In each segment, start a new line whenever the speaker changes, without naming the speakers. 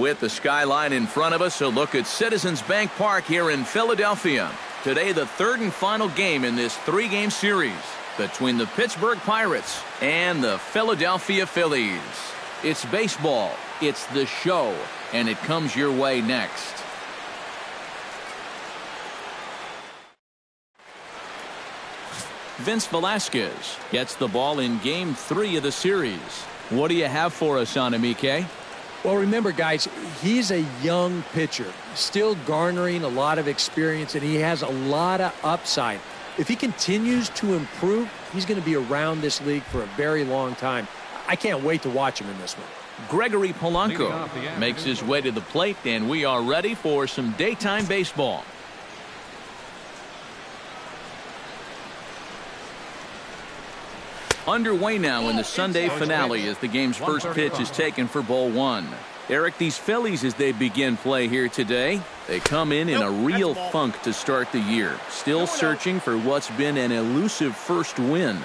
With the skyline in front of us, a look at Citizens Bank Park here in Philadelphia. Today, the third and final game in this three-game series between the Pittsburgh Pirates and the Philadelphia Phillies. It's baseball, it's the show, and it comes your way next. Vince Velasquez gets the ball in Game 3 of the series. What do you have for us on him, EK?
Well, remember, guys, he's a young pitcher, still garnering a lot of experience, and he has a lot of upside. If he continues to improve, he's going to be around this league for a very long time. I can't wait to watch him in this one.
Gregory Polanco makes his way to the plate, and we are ready for some daytime baseball. Underway now in the Sunday finale as the game's first pitch is taken for ball one. Eric, these Phillies, as they begin play here today, they come in a real funk to start the year. Still searching for what's been an elusive first win.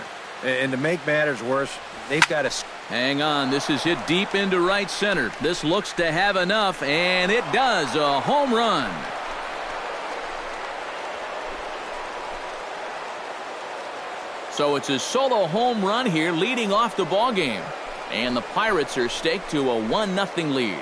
And to make matters worse, they've got to...
Hang on, this is hit deep into right center. This looks to have enough, and it does. A home run. So it's a solo home run here leading off the ball game. And the Pirates are staked to a 1-0 lead.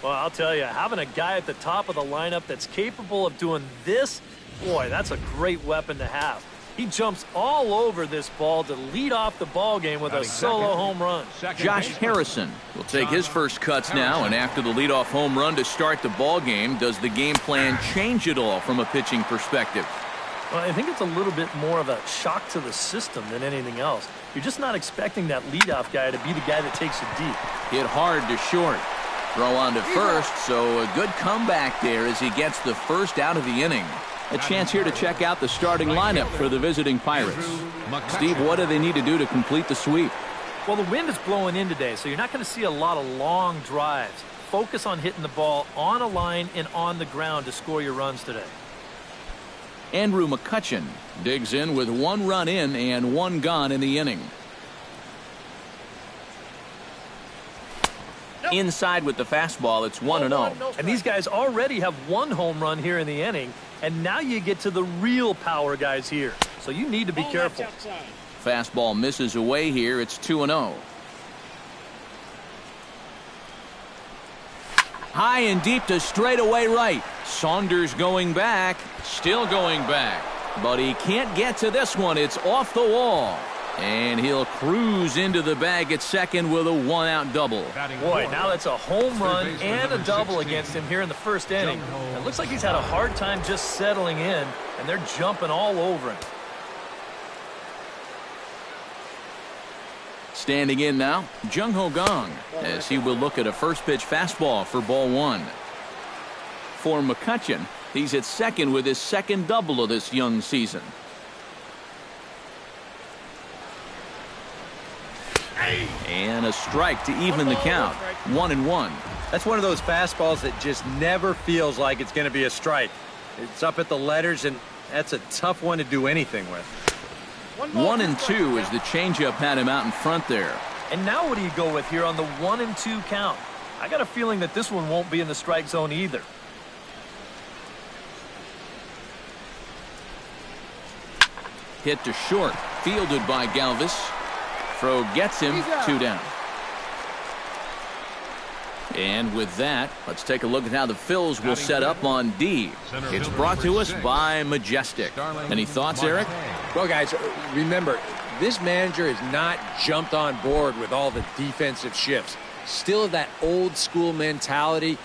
Well, I'll tell you, having a guy at the top of the lineup that's capable of doing this, boy, that's a great weapon to have. He jumps all over this ball to lead off the ball game with a solo home run.
Josh Harrison will take his first cuts now, and after the leadoff home run to start the ball game, does the game plan change at all from a pitching perspective?
Well, I think it's a little bit more of a shock to the system than anything else. You're just not expecting that leadoff guy to be the guy that takes it deep.
Hit hard to short. Throw on to first, so a good comeback there as he gets the first out of the inning. A chance here to check out the starting lineup for the visiting Pirates. Steve, what do they need to do to complete the sweep?
Well, the wind is blowing in today, so you're not going to see a lot of long drives. Focus on hitting the ball on a line and on the ground to score your runs today.
Andrew McCutchen digs in with 1 run in and 1 gone in the inning. Inside with the fastball, it's 1-0.
And these guys already have 1 home run here in the inning, and now you get to the real power guys here. So you need to be careful.
Fastball misses away here. It's 2-0. High and deep to straightaway right. Saunders going back, still going back. But he can't get to this one. It's off the wall. And he'll cruise into the bag at second with a 1-out double.
Boy, now that's a home run and a double against him here in the first inning. It looks like he's had a hard time just settling in, and they're jumping all over him.
Standing in now, Jung Ho Gong, as he will look at a first pitch fastball for ball one. For McCutchen, he's at second with his second double of this young season. And a strike to even the count. 1-1.
That's one of those fastballs that just never feels like it's going to be a strike. It's up at the letters, and that's a tough one to do anything with.
1-2 as the changeup had him out in front there.
And now what do you go with here on the 1-2 count? I got a feeling that this one won't be in the strike zone either.
Hit to short, fielded by Galvis. Throw gets him 2 down. And with that, let's take a look at how the Phils will set up on D. It's brought to us by Majestic. Any thoughts, Eric?
Well, guys, remember, this manager has not jumped on board with all the defensive shifts. Still that old school mentality,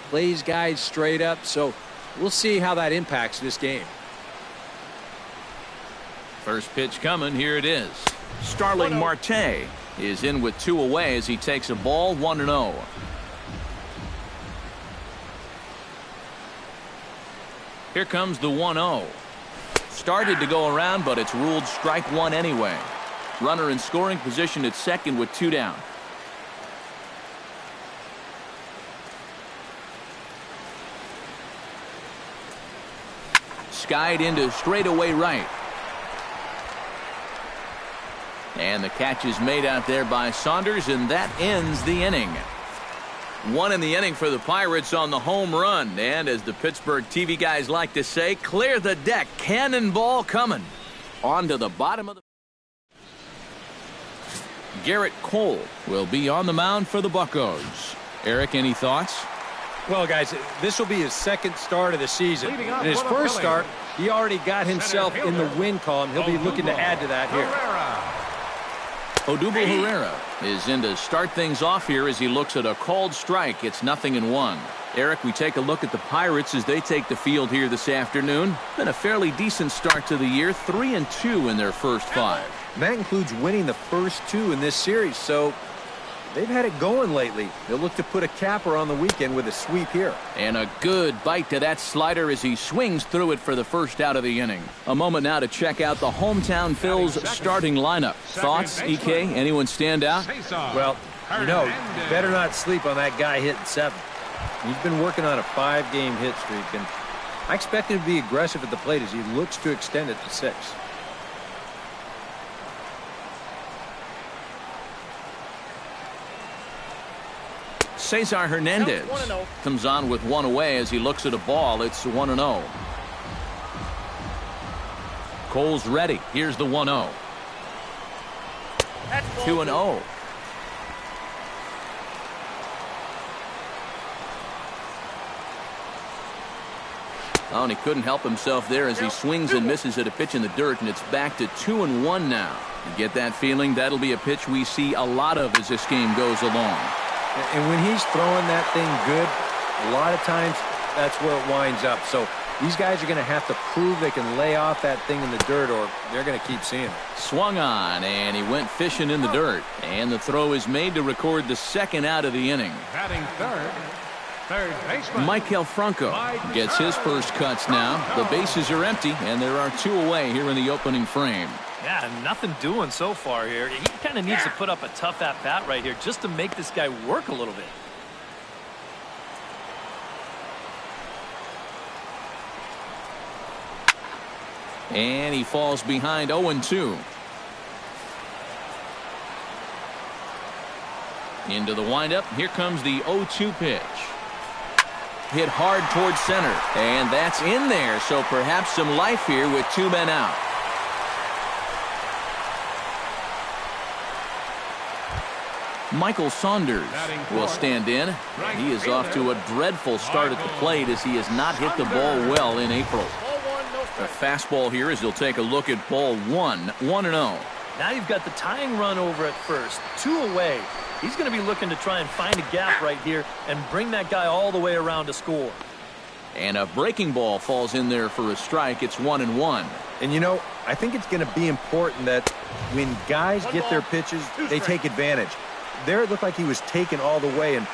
plays guys straight up. So we'll see how that impacts this game.
First pitch coming. Here it is. Starling Marte is in with 2 away as he takes a ball 1-0. Here comes the 1-0. Started to go around, but it's ruled strike one anyway. Runner in scoring position at second with 2 down. skied into straightaway right. And the catch is made out there by Saunders, and that ends the inning. One in the inning for the Pirates on the home run. And as the Pittsburgh TV guys like to say, clear the deck. Cannonball coming. On to the bottom of the... Garrett Cole will be on the mound for the Buccos. Eric, any thoughts?
Well, guys, this will be his second start of the season. In his first start, he already got himself in the win column. He'll be looking to add to that here.
Odubel Herrera is in to start things off here as he looks at a called strike. It's 0-1. Eric, we take a look at the Pirates as they take the field here this afternoon. Been a fairly decent start to the year, 3-2 in their first 5.
And that includes winning the first 2 in this series, so they've had it going lately. They'll look to put a capper on the weekend with a sweep here.
And a good bite to that slider as he swings through it for the first out of the inning. A moment now to check out the hometown Phil's starting lineup. Thoughts, EK? Anyone stand out?
Well, you know, you better not sleep on that guy hitting 7. He's been working on a 5-game hit streak, and I expect him to be aggressive at the plate as he looks to extend it to 6.
Cesar Hernandez comes on with 1 away as he looks at a ball. It's 1-0. Cole's ready. Here's the 1-0. 2-0. Oh, and he couldn't help himself there as he swings and misses at a pitch in the dirt, and it's back to 2-1 now. You get that feeling? That'll be a pitch we see a lot of as this game goes along.
And when he's throwing that thing good, a lot of times that's where it winds up. So these guys are going to have to prove they can lay off that thing in the dirt, or they're going to keep seeing it.
Swung on, and he went fishing in the dirt. And the throw is made to record the second out of the inning.
Batting third baseman
Maikel Franco gets his first cuts now. The bases are empty, and there are 2 away here in the opening frame.
Yeah, nothing doing so far here. He kind of needs to put up a tough at-bat right here just to make this guy work a little bit.
And he falls behind 0-2. Into the windup. Here comes the 0-2 pitch. Hit hard towards center. And that's in there. So perhaps some life here with 2 men out. Michael Saunders will stand in. He is off to a dreadful start at the plate as he has not hit the ball well in April. A fastball here as he'll take a look at ball 1, 1-0.
Now you've got the tying run over at first, 2 away. He's going to be looking to try and find a gap right here and bring that guy all the way around to score.
And a breaking ball falls in there for a strike. It's 1-1.
And, you know, I think it's going to be important that when guys get their pitches, they take advantage. There it looked like he was taken all the way, and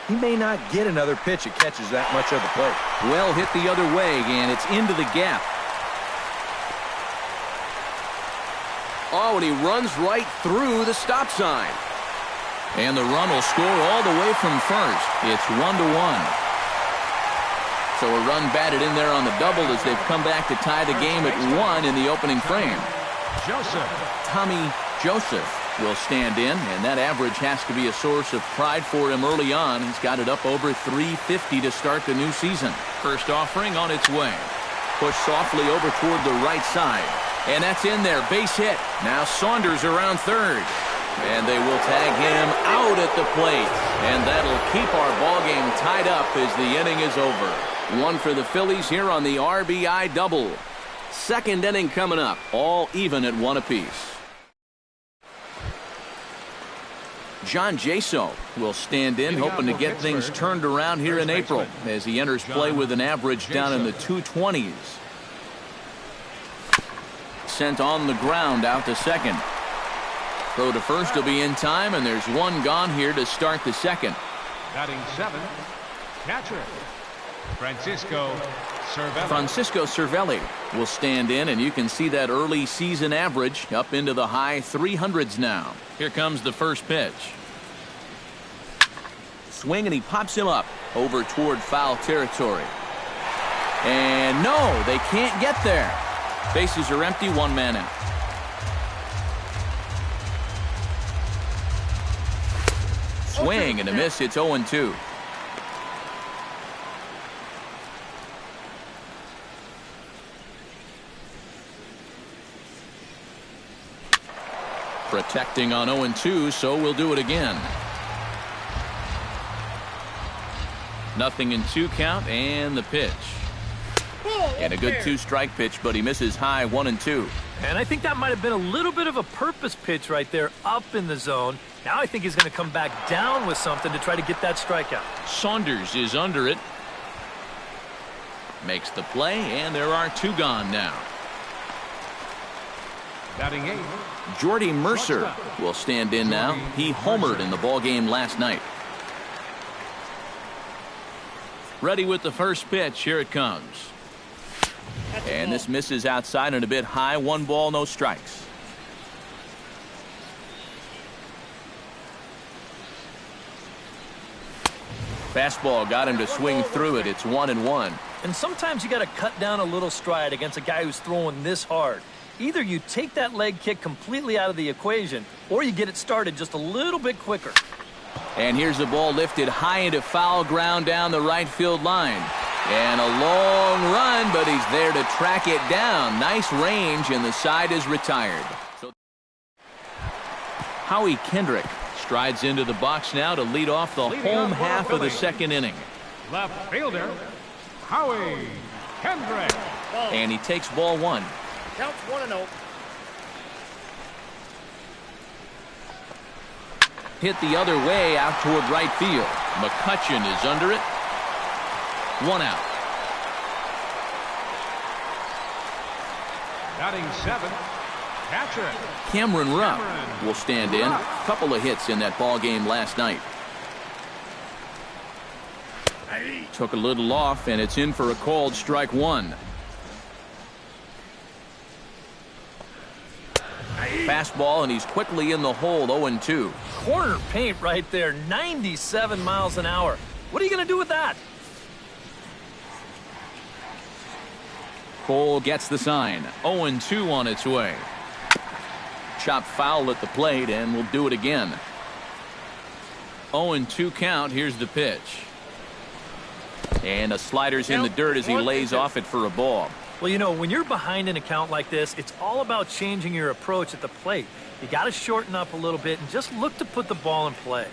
he may not get another pitch that catches that much of the plate.
Well hit the other way, and it's into the gap. Oh, and he runs right through the stop sign. And the run will score all the way from first. It's 1-1. So a run batted in there on the double as they've come back to tie the game at 1 in the opening frame. Tommy Joseph will stand in, and that average has to be a source of pride for him early on. He's got it up over 350 to start the new season. First offering on its way. Pushed softly over toward the right side. And that's in there. Base hit. Now Saunders around third. And they will tag him out at the plate. And that'll keep our ballgame tied up as the inning is over. 1 for the Phillies here on the RBI double. Second inning coming up. All even at 1 apiece. John Jaso will stand in, hoping to get things turned around here in April as he enters play with an average down in the 220s. Sent on the ground out to second. Throw to first will be in time, and there's 1 gone here to start the second.
Batting 7, catcher Francisco
Cervelli will stand in, and you can see that early season average up into the high 300s now. Here comes the first pitch. Swing, and he pops him up over toward foul territory. And no, they can't get there. Bases are empty, one man out. Swing and a miss. It's 0-2. Protecting on 0-2, so we'll do it again. 0-2 count, and the pitch. And a good two-strike pitch, but he misses high, 1-2.
And I think that might have been a little bit of a purpose pitch right there up in the zone. Now I think he's going to come back down with something to try to get that strikeout.
Saunders is under it. Makes the play, and there are two gone now.
Batting 8.
Jordy Mercer will stand in now. He homered in the ballgame last night. Ready with the first pitch. Here it comes. And this misses outside and a bit high. 1 ball, no strikes. Fastball got him to swing through it. It's 1-1.
And sometimes you got to cut down a little stride against a guy who's throwing this hard. Either you take that leg kick completely out of the equation, or you get it started just a little bit quicker.
And here's the ball lifted high into foul ground down the right field line. And a long run, but he's there to track it down. Nice range, and the side is retired. So Howie Kendrick strides into the box now to lead off the home half of the second inning.
Left fielder, Howie Kendrick.
And he takes ball 1.
Counts 1-0.
Hit the other way out toward right field. McCutchen is under it. 1 out.
Batting 7, catcher.
Cameron Rupp will stand in. Couple of hits in that ball game last night. Took a little off, and it's in for a called strike 1. Fastball, and he's quickly in the hole. 0-2.
Corner paint right there, 97 miles an hour. What are you going to do with that?
Cole gets the sign. 0-2 on its way. Chop foul at the plate, and we'll do it again. 0-2 count. Here's the pitch. And a slider's in the dirt as he lays off it for a ball.
Well, you know, when you're behind an account like this, it's all about changing your approach at the plate. You got to shorten up a little bit and just look to put the ball in play.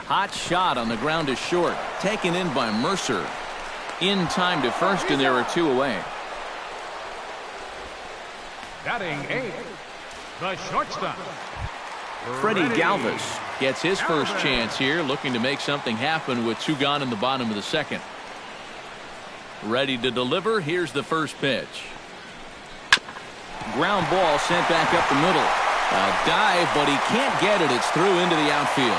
Hot shot on the ground is short. Taken in by Mercer. In time to first, and there are 2 away.
Batting 8, the shortstop,
Freddie Galvis gets his first chance here, looking to make something happen with 2 gone in the bottom of the second. Ready to deliver. Here's the first pitch. Ground ball sent back up the middle. A dive, but he can't get it. It's through into the outfield.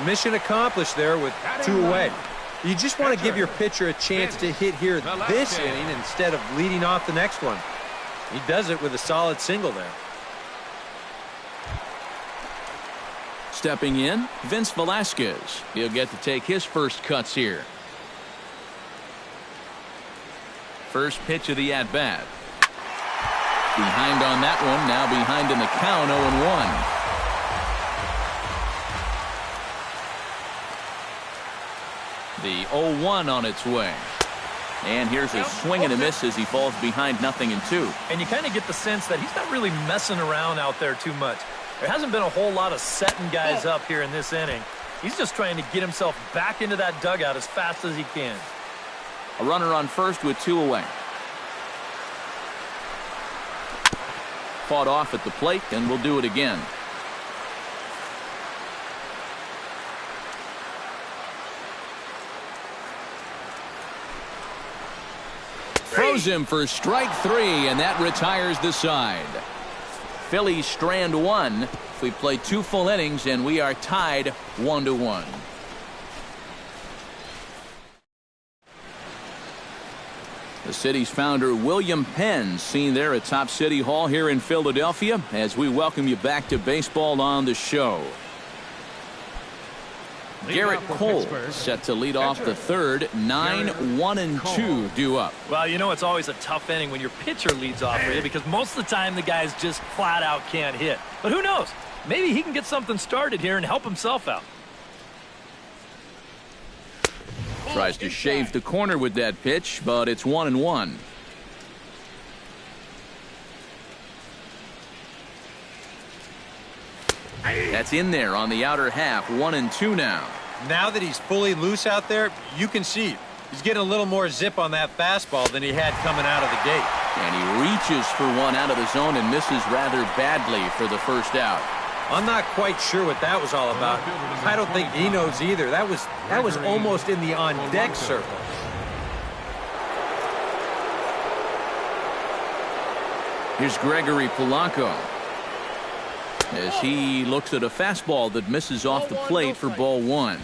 Mission accomplished there with 2 away. You just want to give your pitcher a chance to hit here this inning instead of leading off the next one. He does it with a solid single there.
Stepping in, Vince Velasquez. He'll get to take his first cuts here. First pitch of the at-bat. Behind on that one, now behind in the count, 0-1. The 0-1 on its way. And here's a swing and a miss as he falls behind 0-2.
And you kind of get the sense that he's not really messing around out there too much. There hasn't been a whole lot of setting guys up here in this inning. He's just trying to get himself back into that dugout as fast as he can.
A runner on first with 2 away. Fought off at the plate, and we'll do it again. Throws him for strike 3, and that retires the side. Phillies strand 1. We play 2 full innings, and we are tied 1-1. The city's founder, William Penn, seen there at Top City Hall here in Philadelphia, as we welcome you back to baseball on the show. Garrett Cole set to lead off the third. 9-1-2 due up.
Well, you know it's always a tough inning when your pitcher leads off for you because most of the time the guys just flat out can't hit. But who knows? Maybe he can get something started here and help himself out.
Tries to shave the corner with that pitch, but it's 1-1. That's in there on the outer half. 1-2 now.
Now that he's fully loose out there, you can see he's getting a little more zip on that fastball than he had coming out of the gate.
And he reaches for one out of the zone and misses rather badly for the first out.
I'm not quite sure what that was all about. I don't think he knows either. That was almost in the on-deck circle.
Here's Gregory Polanco as he looks at a fastball that misses off the plate for ball one.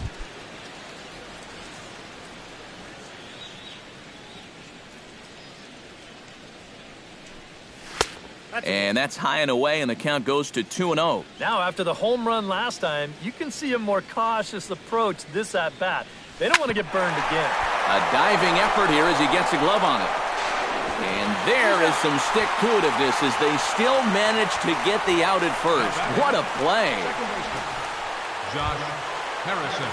And that's high and away, and the count goes to 2-0.
Now, after the home run last time, you can see a more cautious approach this at-bat. They don't want to get burned again.
A diving effort here as he gets a glove on it. And there is some stick-to-itiveness as they still manage to get the out at first. What a play.
Josh Harrison.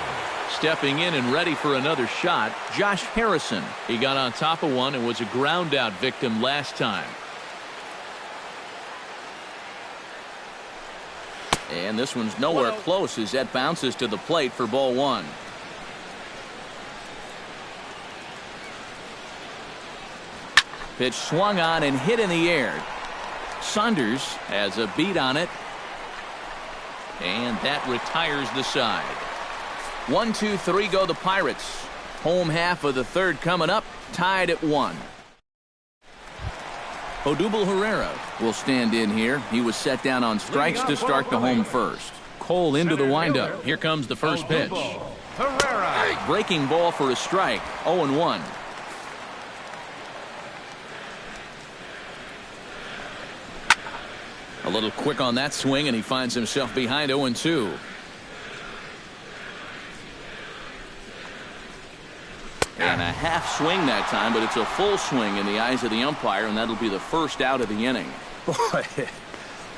Stepping in and ready for another shot, Josh Harrison. He got on top of one and was a ground-out victim last time. And this one's nowhere close as that bounces to the plate for ball one. Pitch swung on and hit in the air. Saunders has a beat on it. And that retires the side. 1-2-3 go the Pirates. Home half of the third coming up, tied at 1. Odubel Herrera will stand in here. He was set down on strikes to start the home first. Cole into the windup. Here comes the first pitch.
Herrera.
Breaking ball for a strike. 0-1. A little quick on that swing, and he finds himself behind 0-2. And a half swing that time, but it's a full swing in the eyes of the umpire, and that'll be the first out of the inning.
Boy, this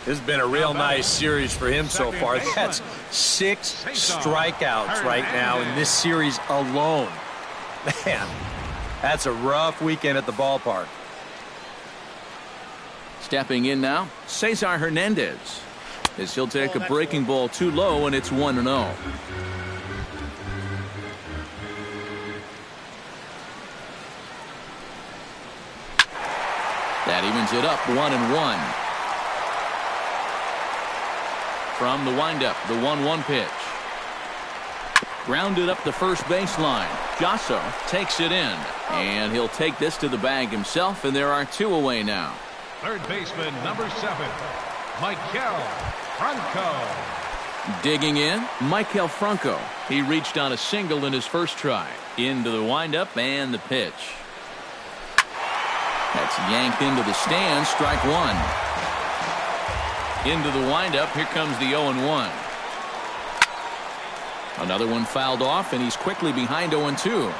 has been a real nice series for him so far. That's 6 strikeouts right now in this series alone. Man, that's a rough weekend at the ballpark.
Stepping in now, Cesar Hernandez, as he'll take a breaking ball too low, and it's 1-0. That evens it up, 1-1. From the windup, the 1-1 pitch. Grounded up the first baseline. Jasso takes it in, and he'll take this to the bag himself, and there are 2 away now.
Third baseman, number 7, Maikel Franco.
Digging in, Maikel Franco. He reached on a single in his first try. Into the windup and the pitch. That's yanked into the stands, strike one. Into the windup, here comes the 0-1. Another one fouled off, and he's quickly behind 0-2.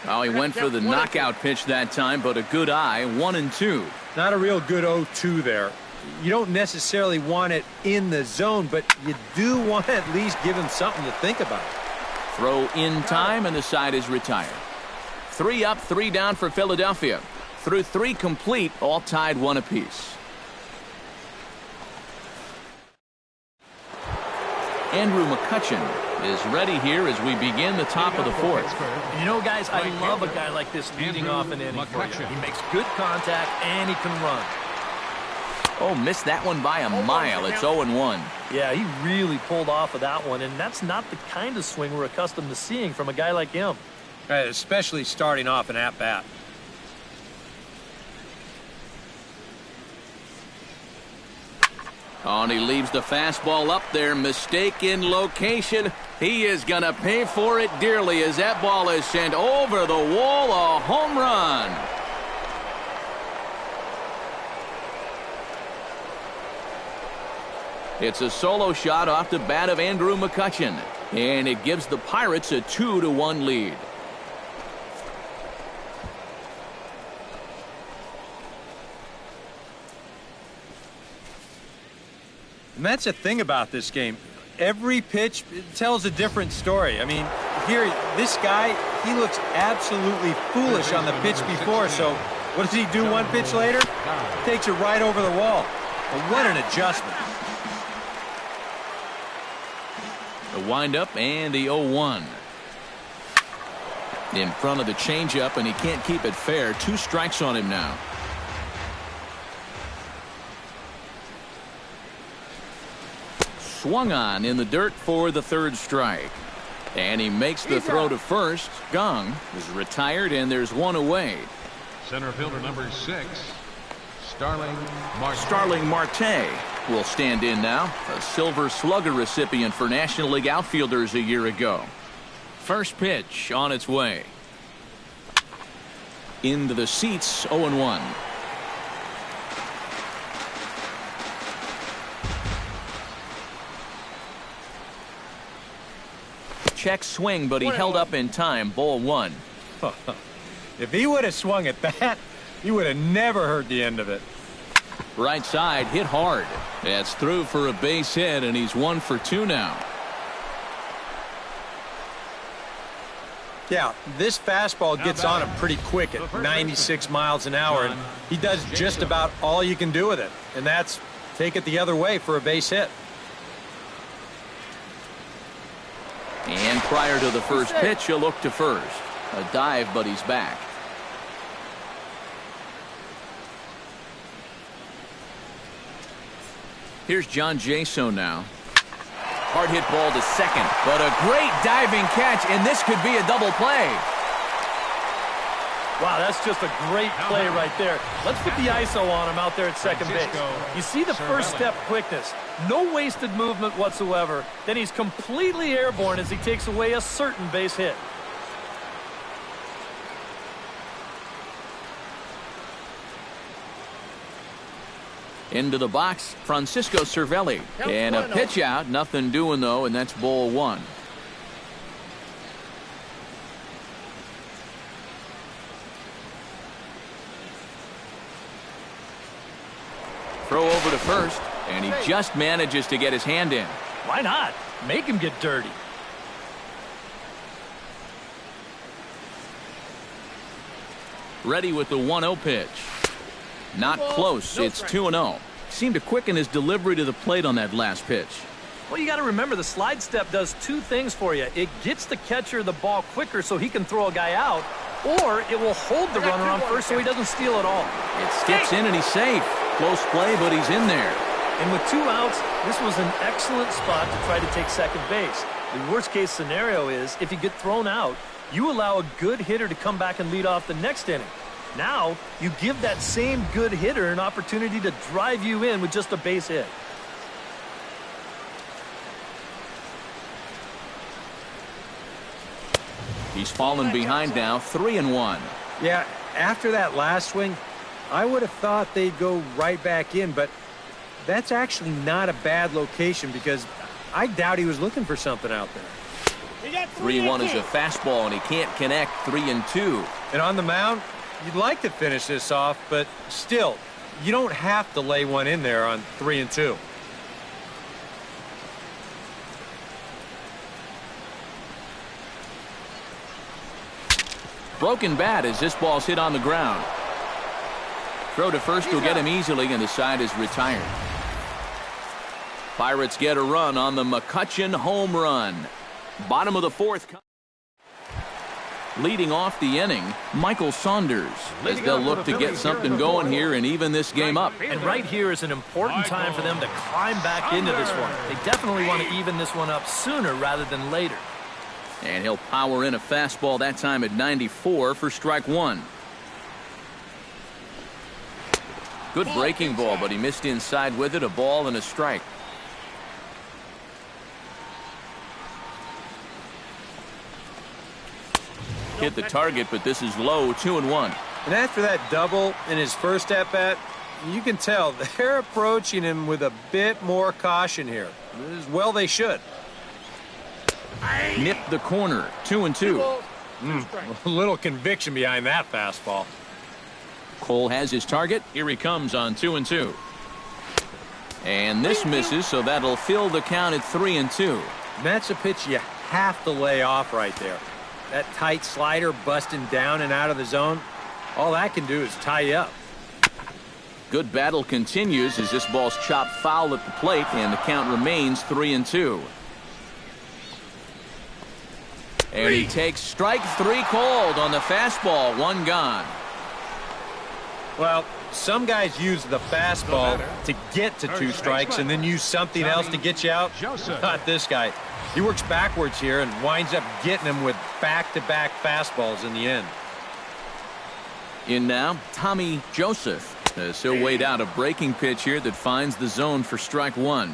Oh, he went for the knockout pitch that time, but a good eye, 1-2.
Not a real good 0-2 there. You don't necessarily want it in the zone, but you do want to at least give him something to think about.
Throw in time, and the side is retired. 3 up, 3 down for Philadelphia. Through 3 complete, all tied 1 apiece. Andrew McCutchen is ready here as we begin the top of the 4th.
You know, guys, I love a guy like this leading off an inning for you. He makes good contact, and he can run.
Oh, missed that one by a mile. It's 0-1.
Yeah, he really pulled off of that one, and that's not the kind of swing we're accustomed to seeing from a guy like him.
Especially starting off an at-bat.
Oh, and he leaves the fastball up there. Mistake in location. He is going to pay for it dearly as that ball is sent over the wall. A home run. It's a solo shot off the bat of Andrew McCutchen, and it gives the Pirates a 2-1 lead.
And that's the thing about this game. Every pitch tells a different story. I mean, here, this guy, he looks absolutely foolish on the pitch before. So what does he do one pitch later? Takes it right over the wall. Well, what an adjustment.
The windup and the 0-1. In front of the changeup, and he can't keep it fair. 2 strikes on him now. Swung on in the dirt for the 3rd strike. And he makes the throw to first. Gong is retired, and there's 1 away.
Center fielder number 6, Starling Marte.
Starling Marte will stand in now. A Silver Slugger recipient for National League outfielders a year ago. First pitch on its way. Into the seats, 0-1. Check swing, but he held up in time. Ball 1.
If he would have swung at that, he would have never heard the end of it.
Right side hit hard. That's through for a base hit, and he's 1 for 2 now.
Yeah, this fastball gets on him pretty quick at 96 miles an hour, and he does just about all you can do with it, and that's take it the other way for a base hit.
And prior to the first pitch, a look to first. A dive, but he's back. Here's John Jaso now. Hard hit ball to second, but a great diving catch, and this could be a double play.
Wow, that's just a great play right there. Let's put the ISO on him out there at second base. You see the first step quickness. No wasted movement whatsoever. Then he's completely airborne as he takes away a certain base hit.
Into the box, Francisco Cervelli. And a pitch out, nothing doing though, and that's ball 1. Throw over to first, and he just manages to get his hand in.
Why not? Make him get dirty.
Ready with the 1-0 pitch. Not close. It's 2-0. Seemed to quicken his delivery to the plate on that last pitch.
Well, you got to remember the slide step does 2 things for you. It gets the catcher the ball quicker so he can throw a guy out, or it will hold the runner on first so he doesn't steal it all.
It skips in and he's safe. Close play, but he's in there.
And with 2 outs, this was an excellent spot to try to take second base. The worst case scenario is if you get thrown out, you allow a good hitter to come back and lead off the next inning. Now, you give that same good hitter an opportunity to drive you in with just a base hit.
He's fallen behind now, 3-1.
Yeah, after that last swing, I would have thought they'd go right back in, but that's actually not a bad location because I doubt he was looking for something out there.
3-1 is a fastball, and he can't connect. 3-2.
And on the mound, you'd like to finish this off, but still, you don't have to lay one in there on 3-2.
Broken bat as this ball's hit on the ground. Throw to first will get him easily, and the side is retired. Pirates get a run on the McCutchen home run. Bottom of the 4th. Leading off the inning, Michael Saunders, as they'll look to get something going here and even this game up.
And right here is an important time for them to climb back into this one. They definitely want to even this one up sooner rather than later.
And he'll power in a fastball that time at 94 for strike 1. Good breaking ball, but he missed inside with it. A ball and a strike. Hit the target, but this is low. 2-1.
And after that double in his first at-bat, You can tell they're approaching him with a bit more caution here. As well they should.
Nipped the corner, 2-2.
A little conviction behind that fastball.
Cole has his target. Here he comes on 2-2. And this misses, so that'll fill the count at 3-2.
That's a pitch you have to lay off right there. That tight slider busting down and out of the zone, all that can do is tie you up.
Good battle continues as this ball's chopped foul at the plate, and the count remains 3-2. And he takes strike 3 called on the fastball, 1 gone.
Well, some guys use the fastball to get to 2 strikes and then use something else to get you out. Not this guy. He works backwards here and winds up getting them with back-to-back fastballs in the end.
In now, Tommy Joseph, as he'll wait out a breaking pitch here that finds the zone for strike 1.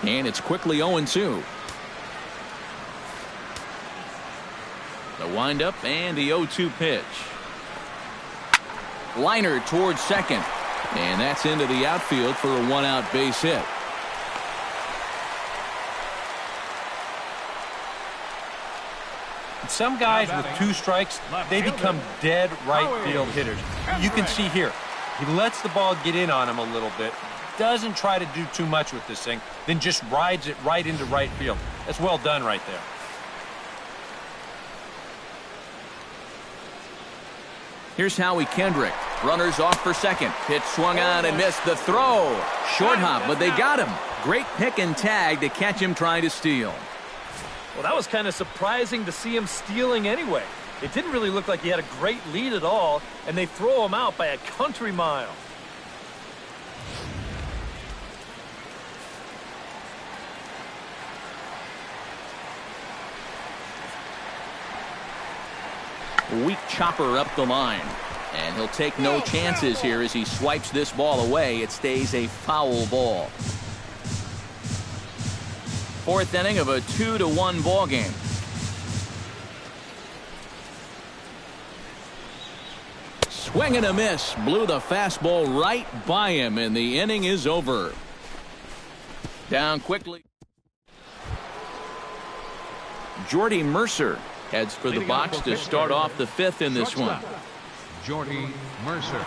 And it's quickly 0-2. The windup and the 0-2 pitch. Liner towards second. And that's into the outfield for a 1-out base hit.
Some guys with 2 strikes, they become dead right field hitters. You can see here, he lets the ball get in on him a little bit, doesn't try to do too much with this thing, then just rides it right into right field. That's well done right there.
Here's Howie Kendrick. Runners off for second. Pitch swung on and missed. The throw. Short hop, but they got him. Great pick and tag to catch him trying to steal.
Well, that was kind of surprising to see him stealing anyway. It didn't really look like he had a great lead at all, and they throw him out by a country mile.
Weak chopper up the line. And he'll take no chances here as he swipes this ball away. It stays a foul ball. 4th inning of a 2-1 ball game. Swing and a miss. Blew the fastball right by him, and the inning is over. Down quickly. Jordy Mercer heads for the box to start off the 5th in this one.
Jordy Mercer.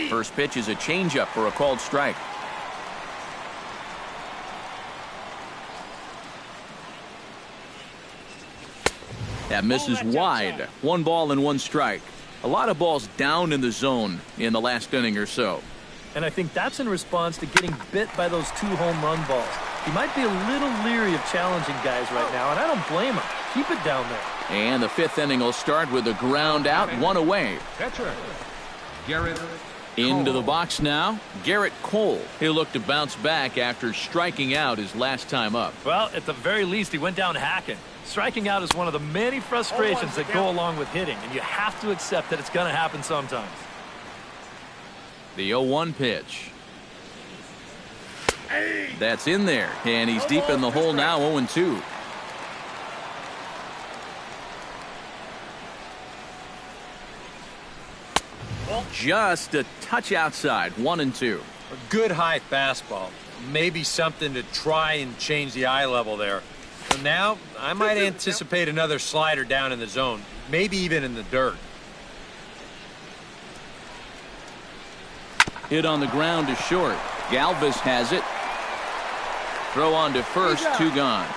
First pitch is a changeup for a called strike. That misses wide. 1 ball and 1 strike. A lot of balls down in the zone in the last inning or so.
And I think that's in response to getting bit by those 2 home run balls. He might be a little leery of challenging guys right now, and I don't blame him. Keep it down there.
And the 5th inning will start with a ground out, 1 away.
Catcher, Garrett
Into the
Cole.
box now, Garrett Cole. He'll look to bounce back after striking out his last time up.
Well, at the very least, he went down hacking. Striking out is one of the many frustrations that go along with hitting, and you have to accept that it's going to happen sometimes.
The 0-1 pitch. That's in there, and he's deep in the hole now, 0-2. Just a touch outside, 1-2.
A good high fastball. Maybe something to try and change the eye level there. So now, I might anticipate another slider down in the zone, maybe even in the dirt.
Hit on the ground to short. Galvis has it. Throw on to first, 2 gone.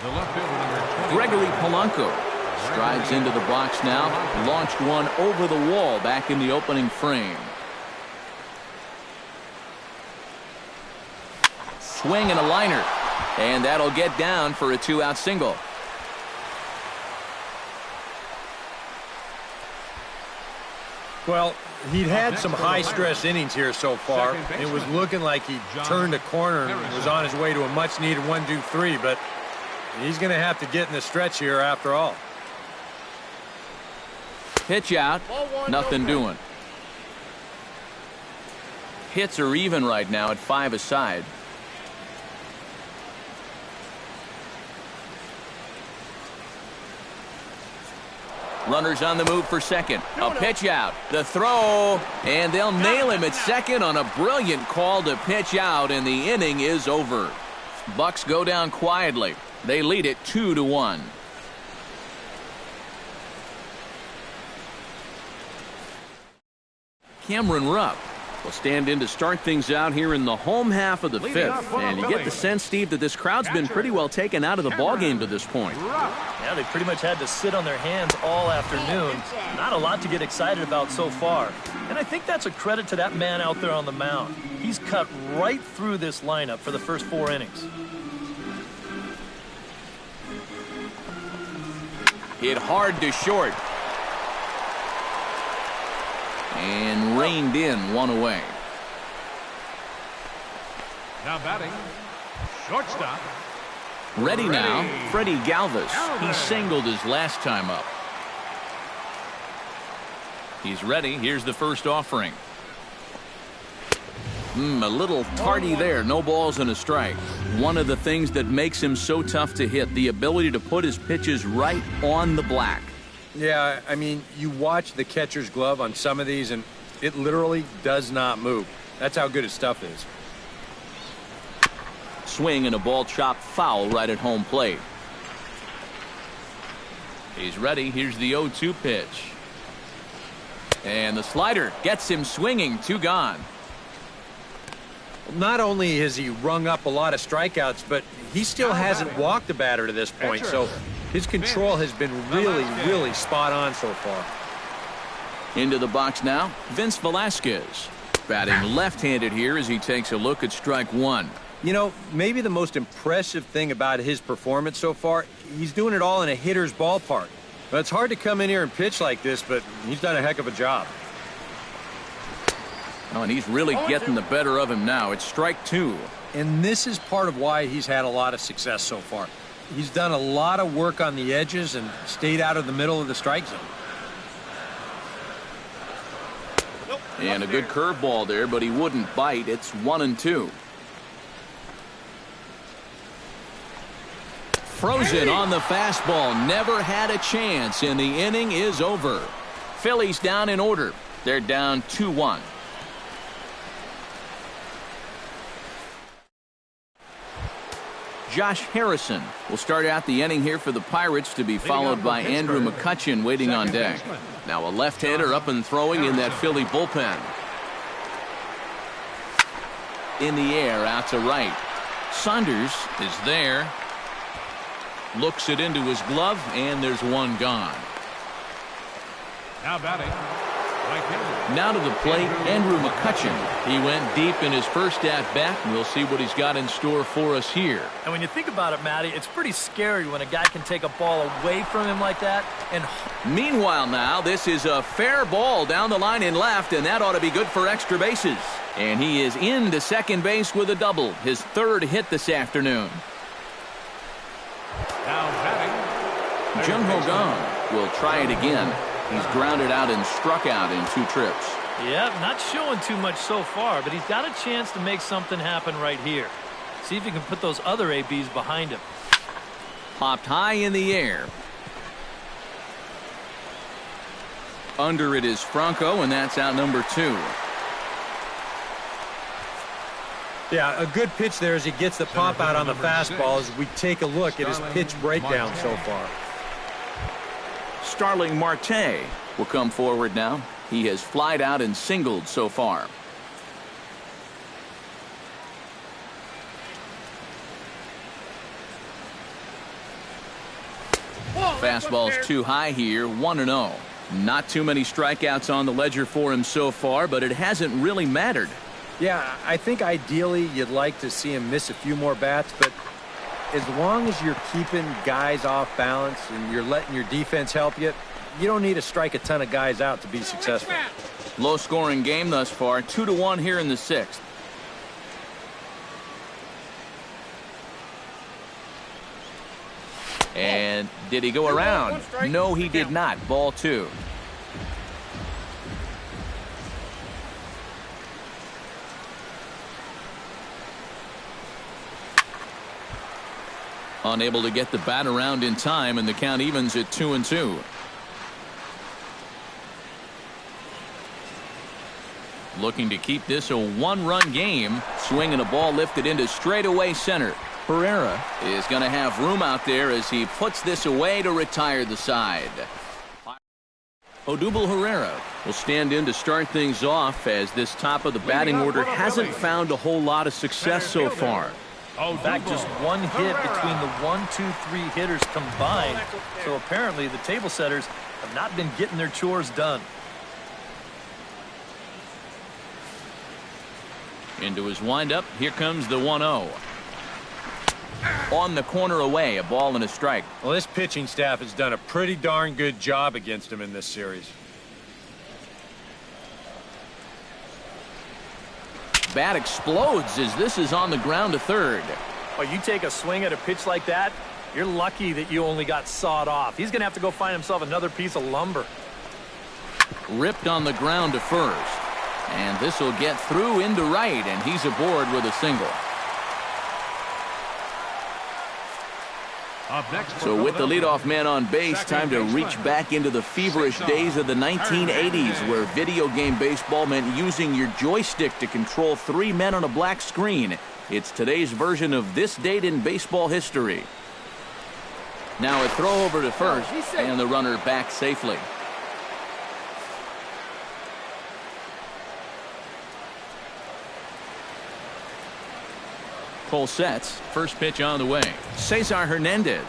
The left fielder, number 20.
Gregory Polanco strides into the box now. Launched one over the wall back in the opening frame. Swing and a liner. And that'll get down for a 2-out single.
Well, he'd had some high-stress innings here so far. It was looking like he turned a corner and was on his way to a much-needed 1-2-3, but he's going to have to get in the stretch here after all.
Pitch out. Nothing doing. hits are even right now at 5 aside. Runners on the move for second. A pitch out. The throw. And they'll nail him at second on a brilliant call to pitch out, and the inning is over. Bucks go down quietly. They lead it 2-1. Cameron Rupp will stand in to start things out here in the home half of the fifth. And you get the sense, Steve, that this crowd's been pretty well taken out of the ballgame to this point.
Yeah, they pretty much had to sit on their hands all afternoon. Not a lot to get excited about so far. And I think that's a credit to that man out there on the mound. He's cut right through this lineup for the first 4 innings.
Hit hard to short. And reined in, 1 away.
Now batting, shortstop.
Ready now, Freddie Galvis. He singled his last time up. He's ready. Here's the first offering. A little tardy there. No balls and a strike. One of the things that makes him so tough to hit, the ability to put his pitches right on the black.
Yeah, I mean, you watch the catcher's glove on some of these, and it literally does not move. That's how good his stuff is.
Swing and a ball chopped foul right at home plate. He's ready. Here's the 0-2 pitch. And the slider gets him swinging. 2 gone.
Not only has he rung up a lot of strikeouts, but he still hasn't walked a batter to this point, so his control has been really spot on so far.
Into the box now, Vince Velasquez. Batting left-handed here as he takes a look at strike 1.
You know, maybe the most impressive thing about his performance so far, he's doing it all in a hitter's ballpark. But it's hard to come in here and pitch like this, but he's done a heck of a job.
Oh, and he's really getting the better of him now. It's strike 2.
And this is part of why he's had a lot of success so far. He's done a lot of work on the edges and stayed out of the middle of the strike zone.
And a good curveball there, but he wouldn't bite. It's 1-2. Frozen on the fastball. Never had a chance, and the inning is over. Phillies down in order. They're down 2-1. Josh Harrison will start out the inning here for the Pirates, to be followed by Andrew McCutchen waiting on deck. Now a left-hander up and throwing in that Philly bullpen. In the air, out to right. Saunders is there. Looks it into his glove, and there's 1 gone.
Now batting,
now to the plate, Andrew McCutchen. He went deep in his first at-bat, and we'll see what he's got in store for us here.
And when you think about it, Matty, it's pretty scary when a guy can take a ball away from him like that. And
meanwhile now, this is a fair ball down the line in left, and that ought to be good for extra bases. And he is into second base with a double, his 3rd hit this afternoon.
now batting,
Jung Ho Kang will try it again. He's grounded out and struck out in 2 trips.
yeah, not showing too much so far, but he's got a chance to make something happen right here. See if he can put those other ABs behind him.
Popped high in the air. Under it is Franco, and that's out number 2.
Yeah, a good pitch there as he gets the pop out on the fastball as we take a look at his pitch breakdown so far.
Starling Marte will come forward now. He has flied out and singled so far. Fastball's too high here, 1-0. Not too many strikeouts on the ledger for him so far, but it hasn't really mattered.
Yeah, I think ideally you'd like to see him miss a few more bats, but as long as you're keeping guys off balance and you're letting your defense help you, you don't need to strike a ton of guys out to be successful.
Low scoring game thus far, 2-1 here in the 6th. And did he go around? No, he did not. Ball 2. Unable to get the bat around in time, and the count evens at 2-2. Looking to keep this a one-run game. Swinging a ball lifted into straightaway center. Herrera is going to have room out there as he puts this away to retire the side. Odubel Herrera will stand in to start things off, as this top of the batting order hasn't found a whole lot of success so far.
In fact, just one hit between the 1, 2, 3 hitters combined. So apparently the table setters have not been getting their chores done.
Into his windup. Here comes the 1-0. On the corner away, a ball and a strike.
Well, this pitching staff has done a pretty darn good job against him in this series.
Bat explodes as this is on the ground to third.
Well, you take a swing at a pitch like that, you're lucky that you only got sawed off. He's going to have to go find himself another piece of lumber.
Ripped on the ground to first. And this will get through into right, and he's aboard with a single. So with the leadoff man on base, time to reach back into the feverish days of the 1980s, where video game baseball meant using your joystick to control 3 men on a black screen. It's today's version of this date in baseball history. Now a throw over to first, and the runner back safely. Cole sets. First pitch on the way. Cesar Hernandez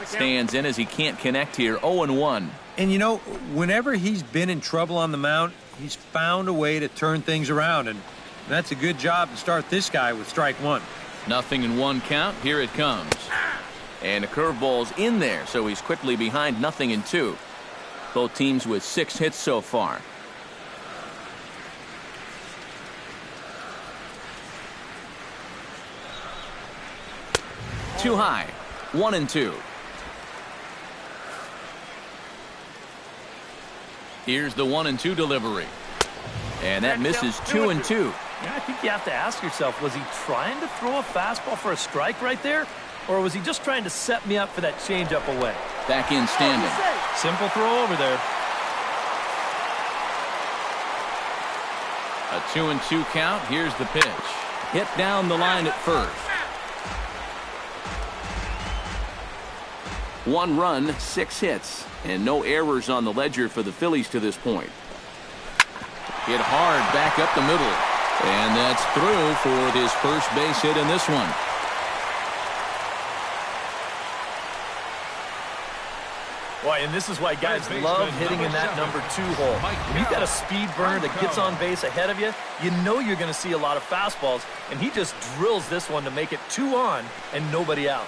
stands in as he can't connect here. 0-1.
And you know, whenever he's been in trouble on the mound, he's found a way to turn things around, and that's a good job to start this guy with strike one.
0-1 count. Here it comes. And a curveball's in there, so he's quickly behind 0-2. Both teams with 6 hits so far. Too high. 1-2. Here's the 1-2 delivery. And that misses 2-2.
Yeah, I think you have to ask yourself, was he trying to throw a fastball for a strike right there? Or was he just trying to set me up for that changeup away?
Back in standing.
Simple throw over there.
A 2-2 count. Here's the pitch. Hit down the line at first. 1 run, 6 hits, and no errors on the ledger for the Phillies to this point. Hit hard back up the middle, and that's through for his first base hit in this one.
Boy, and this is why guys love hitting in that number 2 hole. When you've got a speed burner that gets on base ahead of you, you know you're going to see a lot of fastballs, and he just drills this one to make it 2 on and nobody out.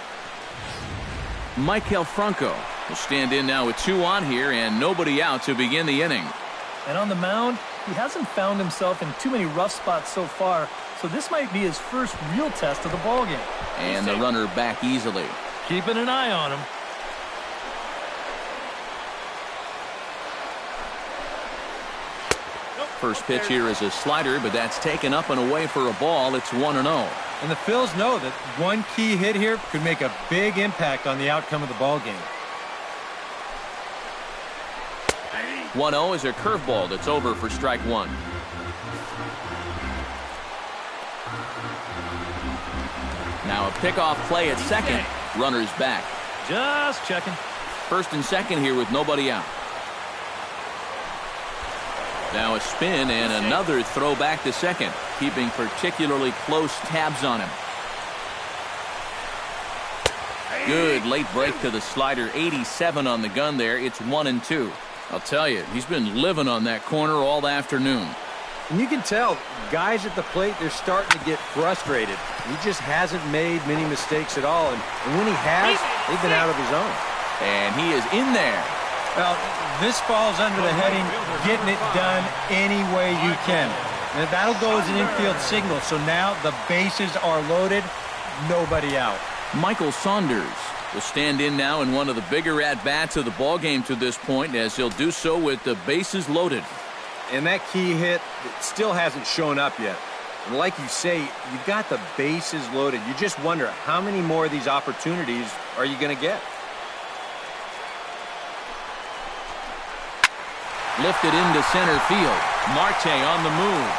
Maikel Franco will stand in now with 2 on here and nobody out to begin the inning.
And on the mound, he hasn't found himself in too many rough spots so far, so this might be his first real test of the ballgame.
And the runner back easily.
Keeping an eye on him.
First pitch here is a slider, but that's taken up and away for a ball. It's 1-0.
And the Phils know that one key hit here could make a big impact on the outcome of the ball game.
1-0 is a curveball that's over for strike 1. Now a pickoff play at second. Runners back.
Just checking.
First and second here with nobody out. Now a spin and another throw back to second, keeping particularly close tabs on him. Good late break to the slider. 87 on the gun there. It's 1-2. I'll tell you, he's been living on that corner all afternoon.
And you can tell, guys at the plate, they're starting to get frustrated. He just hasn't made many mistakes at all. And when he has, they've been out of his own.
And he is in there.
Well, this falls under the heading, getting it done any way you can. And that'll go as an infield signal. So now the bases are loaded, nobody out.
Michael Saunders will stand in now in one of the bigger at-bats of the ballgame to this point, as he'll do so with the bases loaded.
And that key hit still hasn't shown up yet. And like you say, you've got the bases loaded. You just wonder how many more of these opportunities are you going to get?
Lifted into center field. Marte on the move.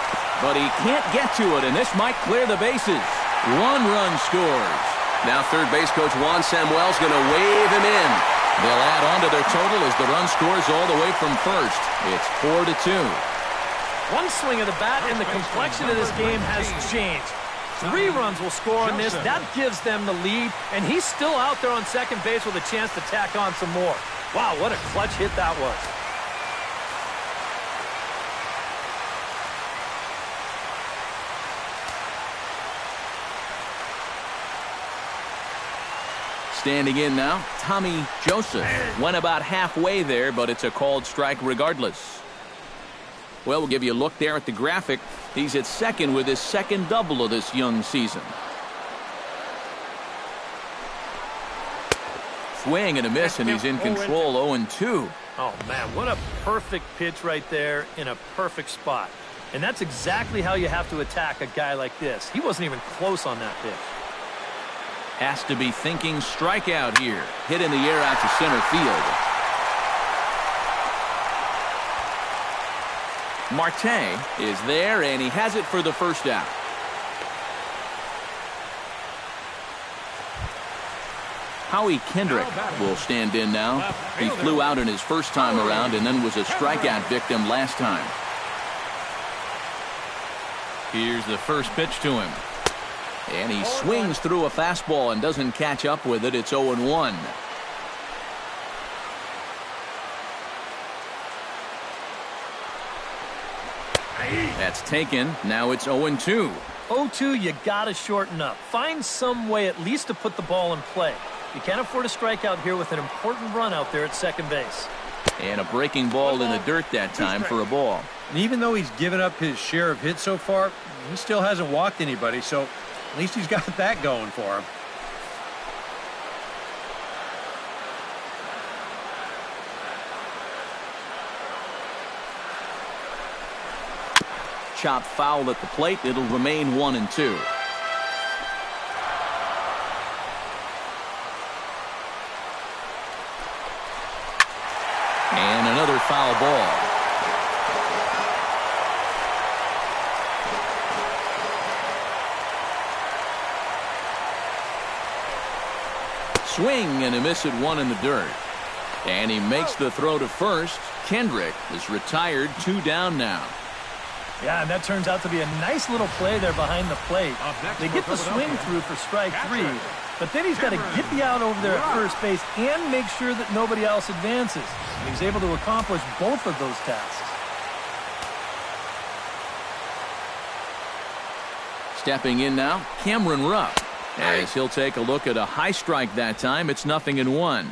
But he can't get to it, and this might clear the bases. 1 run scores. Now third base coach Juan Samuel's going to wave him in. They'll add on to their total as the run scores all the way from first. It's 4-2.
One swing of the bat, and the complexion of this game has changed. 3 runs will score on this. That gives them the lead, and he's still out there on second base with a chance to tack on some more. Wow, what a clutch hit that was.
Standing in now, Tommy Joseph. Went about halfway there, but it's a called strike regardless. Well, we'll give you a look there at the graphic. He's at second with his second double of this young season. Swing and a miss, and he's in control, 0-2.
Oh, man, what a perfect pitch right there in a perfect spot. And that's exactly how you have to attack a guy like this. He wasn't even close on that pitch.
Has to be thinking strikeout here. Hit in the air out to center field. Marte is there, and he has it for the first out. Howie Kendrick will stand in now. He flew out in his first time around and then was a strikeout victim last time. Here's the first pitch to him. And he swings through a fastball and doesn't catch up with it. It's 0-1. That's taken. Now it's 0-2.
0-2, you got to shorten up. Find some way at least to put the ball in play. You can't afford a strikeout here with an important run out there at second base.
And a breaking ball in the dirt that time for a ball.
And even though he's given up his share of hits so far, he still hasn't walked anybody, so at least he's got that going for him.
Chopped foul at the plate. It'll remain 1-2. And another foul ball. Swing and a miss at 1 in the dirt. And he makes the throw to first. Kendrick is retired, 2 down now.
Yeah, and that turns out to be a nice little play there behind the plate. They get the swing through for strike 3, but then he's got to get the out over there at first base and make sure that nobody else advances. And he's able to accomplish both of those tasks.
Stepping in now, Cameron Rupp. As he'll take a look at a high strike that time. It's 0-1.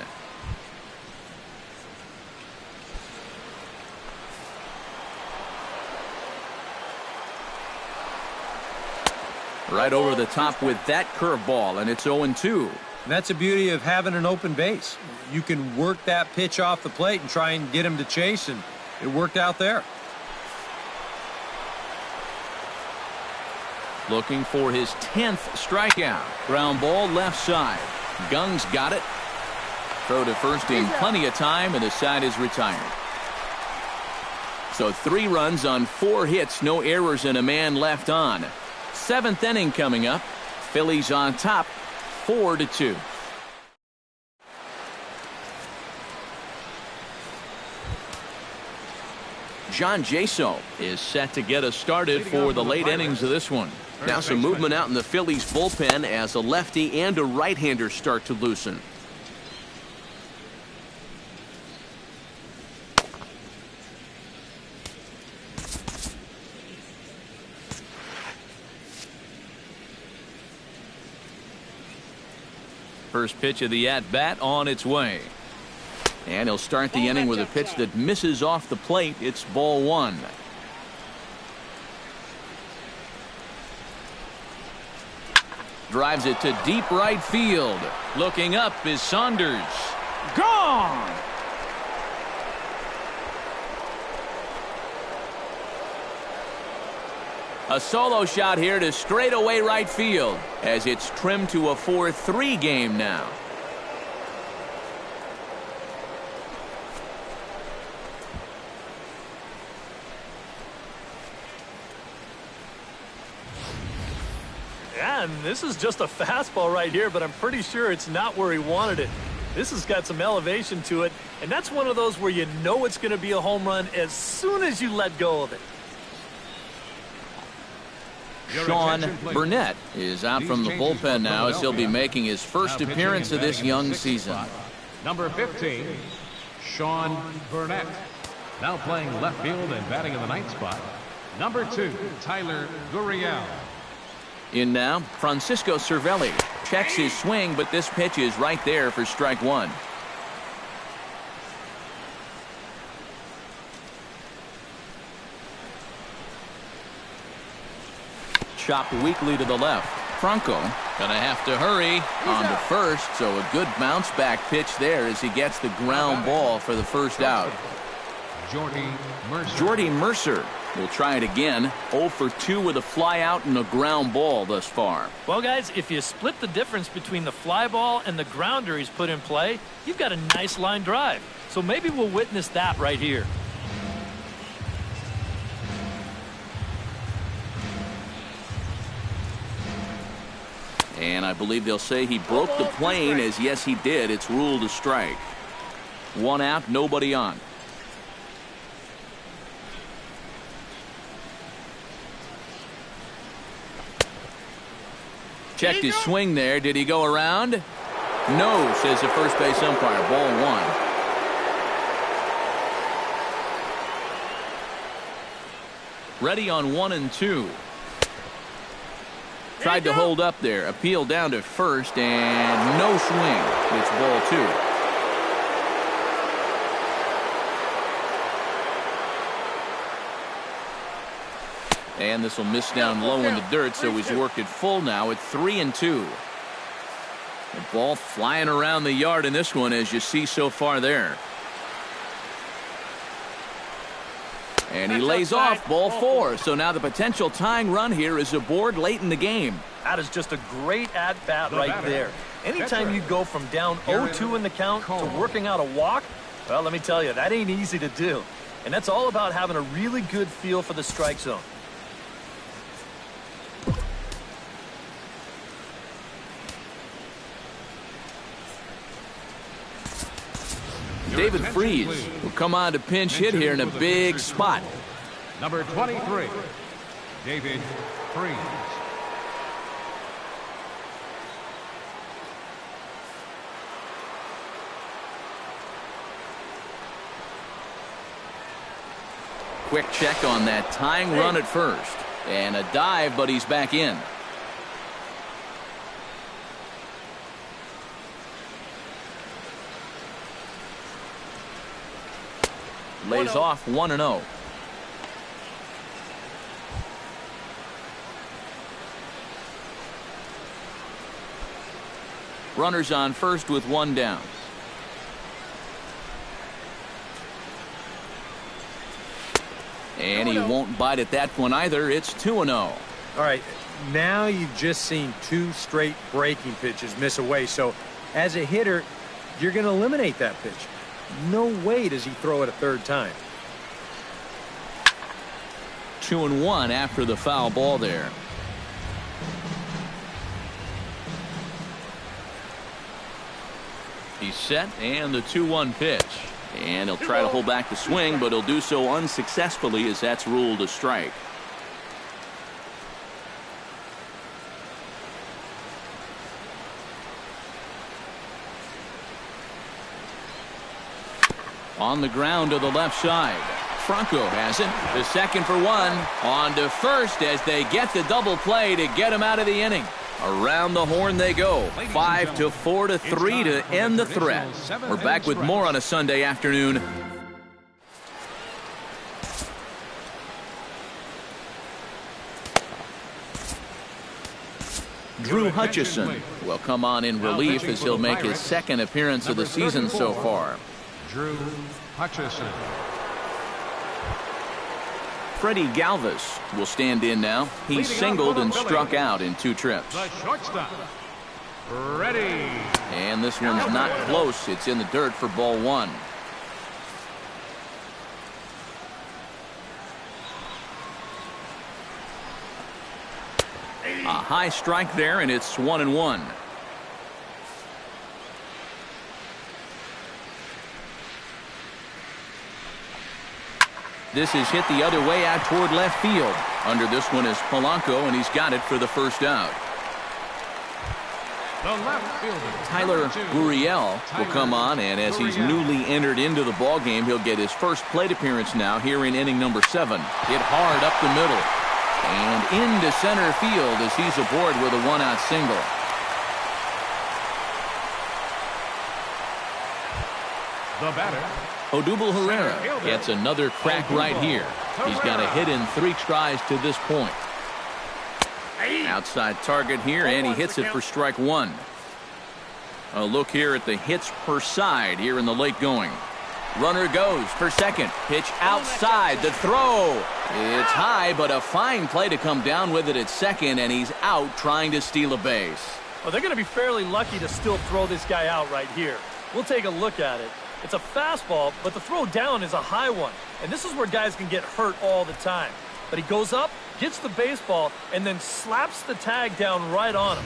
Right over the top with that curveball, and it's 0-2.
And that's the beauty of having an open base. You can work that pitch off the plate and try and get him to chase, and it worked out there.
Looking for his 10th strikeout. Ground ball left side. Gung's got it. Throw to first in plenty of time, and the side is retired. So 3 runs on 4 hits, no errors, and a man left on. 7th inning coming up. Phillies on top, 4-2. John Jaso is set to get us started for the late innings of this one. Now some movement out in the Phillies bullpen as a lefty and a right-hander start to loosen. First pitch of the at-bat on its way. And he'll start the inning with a pitch that misses off the plate. It's ball 1. Drives it to deep right field. Looking up is Saunders. Gone! A solo shot here to straightaway right field as it's trimmed to a 4-3 game now.
Yeah, and this is just a fastball right here, but I'm pretty sure it's not where he wanted it. This has got some elevation to it, and that's one of those where you know it's going to be a home run as soon as you let go of it.
Sean Burnett is out from the bullpen now as he'll be making his first appearance of this young season.
Number 15, Sean Burnett. Now playing left field and batting in the ninth spot. Number 2, Tyler Gurriel.
In now, Francisco Cervelli checks his swing, but this pitch is right there for strike one. Chopped weakly to the left. Franco gonna have to hurry on to first, so a good bounce back pitch there as he gets the ground ball for the first out. Jordy Mercer will try it again. 0 for 2 with a fly out and a ground ball thus far.
Well, guys, if you split the difference between the fly ball and the grounder he's put in play, you've got a nice line drive. So maybe we'll witness that right here.
And I believe they'll say he broke the plane, as yes he did. It's ruled a strike. 1 out, nobody on. Checked his swing there. Did he go around? No, says the first base umpire. Ball 1. Ready on 1 and 2. Tried to hold up there. Appeal down to first and no swing. It's ball 2. And this will miss down low in the dirt, so he's worked it full now at 3 and 2. The ball flying around the yard in this one, as you see so far there. And he lays off ball 4. So now the potential tying run here is aboard late in the game.
That is just a great at-bat right there. Anytime you go from down 0-2 in the count to working out a walk, well, let me tell you, that ain't easy to do. And that's all about having a really good feel for the strike zone.
David Freese will come on to pinch hit here in a big spot.
Number 23, David Freese.
Quick check on that tying run at first. And a dive, but he's back in. Lays off 1-0. Runners on first with 1 down. And he won't bite at that one either. It's 2-0.
All right, now you've just seen 2 straight breaking pitches miss away. So as a hitter, you're going to eliminate that pitch. No way does he throw it a third time.
2-1 after the foul ball there. He's set, and the 2-1 pitch. And he'll try to hold back the swing, but he'll do so unsuccessfully as that's ruled a strike. On the ground to the left side. Franco has it. The second for 1. On to first as they get the double play to get him out of the inning. Around the horn they go. 5 to 4 to 3 to end the threat. We're back with more on a Sunday afternoon. Drew Hutchison will come on in relief as he'll make his second appearance of the season so far.
Drew Hutchison.
Freddie Galvis will stand in now. He singled and struck out in 2 trips.
The shortstop, Freddie.
And this one's not close. It's in the dirt for ball 1. A high strike there, and it's 1-1. This is hit the other way out toward left field. Under this one is Polanco, and he's got it for the first out.
The left fielder,
Tyler Gurriel will come on, and as he's newly entered into the ball game, he'll get his first plate appearance now here in inning number 7. Hit hard up the middle and into center field as he's aboard with a 1-out single.
The batter,
Odubel Herrera gets another crack right here. He's got a hit in 3 tries to this point. Outside target here, and he hits it for strike 1. A look here at the hits per side here in the late going. Runner goes for second. Pitch outside. The throw. It's high, but a fine play to come down with it at second, and he's out trying to steal a base.
Well, they're going to be fairly lucky to still throw this guy out right here. We'll take a look at it. It's a fastball, but the throw down is a high one. And this is where guys can get hurt all the time. But he goes up, gets the baseball, and then slaps the tag down right on him.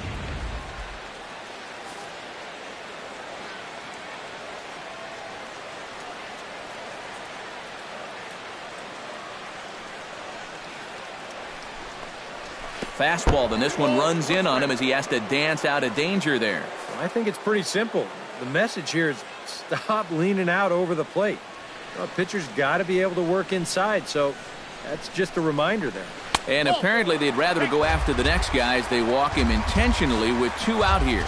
Fastball, then this one runs in on him as he has to dance out of danger there.
I think it's pretty simple. The message here is stop leaning out over the plate. Well, pitcher's got to be able to work inside, so that's just a reminder there.
And apparently they'd rather go after the next guy as they walk him intentionally with 2 out here.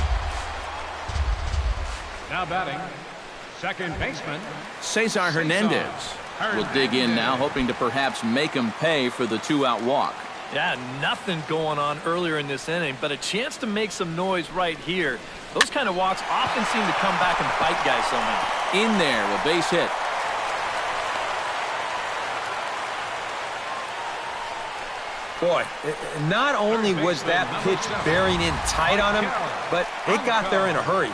now batting, second baseman,
Cesar Hernandez will dig in now, hoping to perhaps make him pay for the 2-out walk.
Yeah, nothing going on earlier in this inning, but a chance to make some noise right here. Those kind of walks often seem to come back and bite guys somehow.
In there, a base hit.
Boy, not only was that pitch bearing in tight on him, but it got there in a hurry.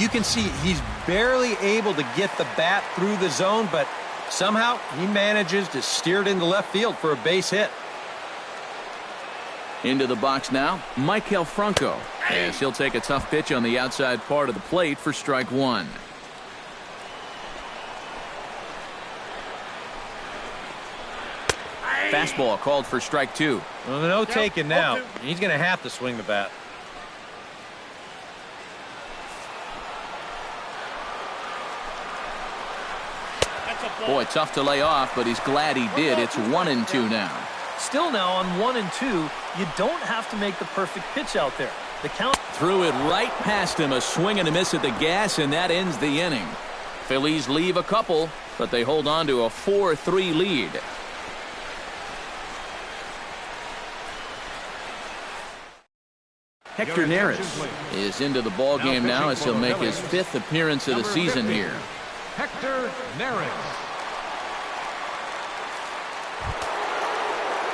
You can see he's barely able to get the bat through the zone, but somehow he manages to steer it into left field for a base hit.
Into the box now, Maikel Franco, as he'll take a tough pitch on the outside part of the plate for strike 1. Fastball called for strike 2.
Well, no taking now. He's going to have to swing the bat.
Boy, tough to lay off, but he's glad he did. It's 1-2 now.
Still now on 1-2, you don't have to make the perfect pitch out there. The count
threw it right past him, a swing and a miss at the gas, and that ends the inning. Phillies leave a couple, but they hold on to a 4-3 lead. Hector Neris is into the ball game now as he'll make his 5th appearance of the season here.
Hector Neris.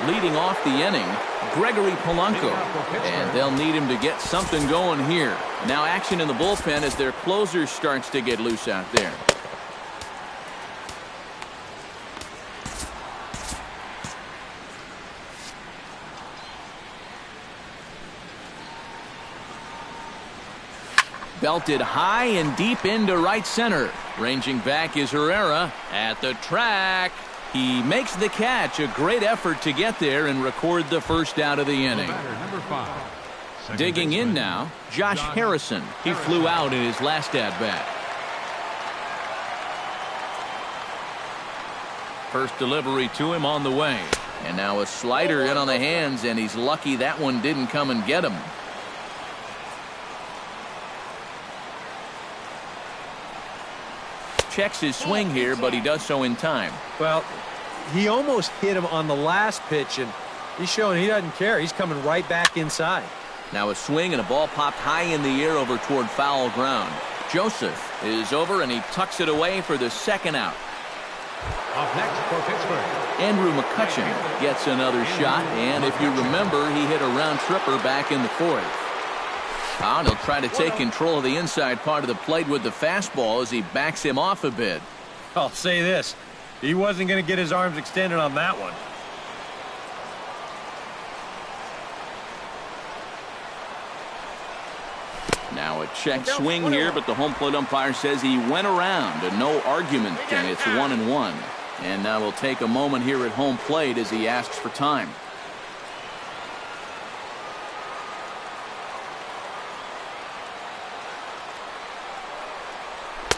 Leading off the inning, Gregory Polanco, and they'll need him to get something going here. Now action in the bullpen as their closer starts to get loose out there. Belted high and deep into right center. Ranging back is Herrera at the track. He makes the catch. A great effort to get there and record the first out of the inning.
Number 5.
Digging in now, Josh Harrison. He flew out in his last at-bat. First delivery to him on the way. And now a slider in on the hands, and he's lucky that one didn't come and get him. Checks his swing here, but he does so in time.
Well, he almost hit him on the last pitch, and he's showing he doesn't care. He's coming right back inside.
Now a swing and a ball popped high in the air over toward foul ground. Joseph is over, and he tucks it away for the second out.
Up next for Pittsburgh,
Andrew McCutchen gets another shot, and if you remember, he hit a round tripper back in the fourth. And he'll try to take control of the inside part of the plate with the fastball as he backs him off a bit.
I'll say this. He wasn't going to get his arms extended on that one.
Now a check swing here, but the home plate umpire says he went around, and no argument, and it's 1-1. And now we'll take a moment here at home plate as he asks for time.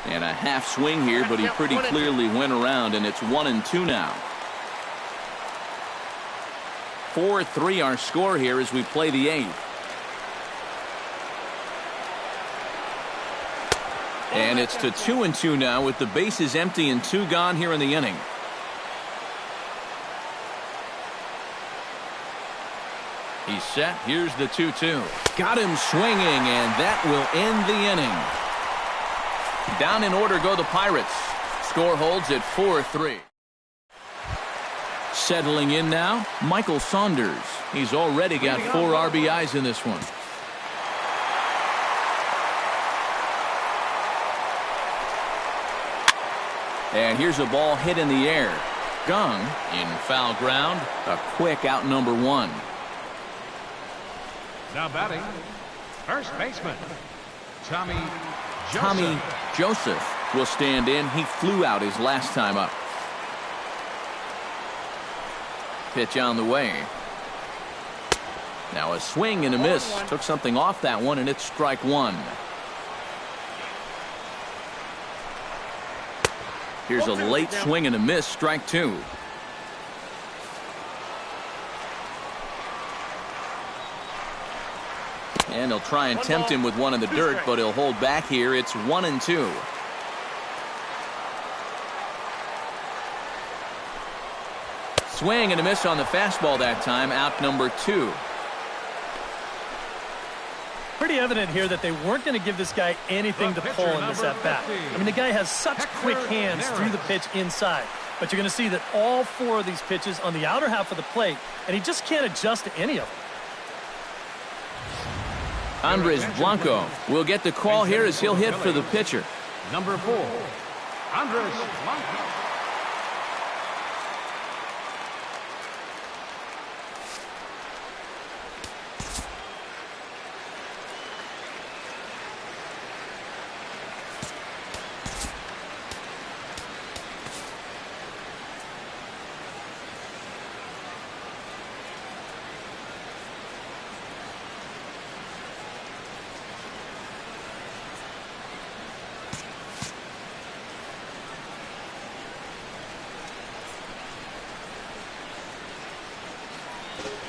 And a half swing here, but he pretty clearly went around, and it's 1-2 now. 4-3 our score here as we play the eighth. And it's to 2-2 now with the bases empty and 2 gone here in the inning. He's set. Here's the 2-2. Got him swinging, and that will end the inning. Down in order go the Pirates. Score holds at 4-3. Settling in now, Michael Saunders. He's already got 4 RBIs in this one. And here's a ball hit in the air. Gung in foul ground. A quick out number 1.
Now batting, first baseman, Tommy
Joseph will stand in. He flew out his last time up. Pitch on the way. Now a swing and a miss. Took something off that one, and it's strike 1. Here's a late swing and a miss. Strike 2. And he'll try and tempt him with one in the dirt, but he'll hold back here. It's 1-2. Swing and a miss on the fastball that time. Out number 2.
Pretty evident here that they weren't going to give this guy anything to pull in this at-bat. I mean, the guy has such quick hands through the pitch inside. But you're going to see that all 4 of these pitches on the outer half of the plate, and he just can't adjust to any of them.
Andres Blanco will get the call here as he'll hit for the pitcher.
Number 4, Andres Blanco.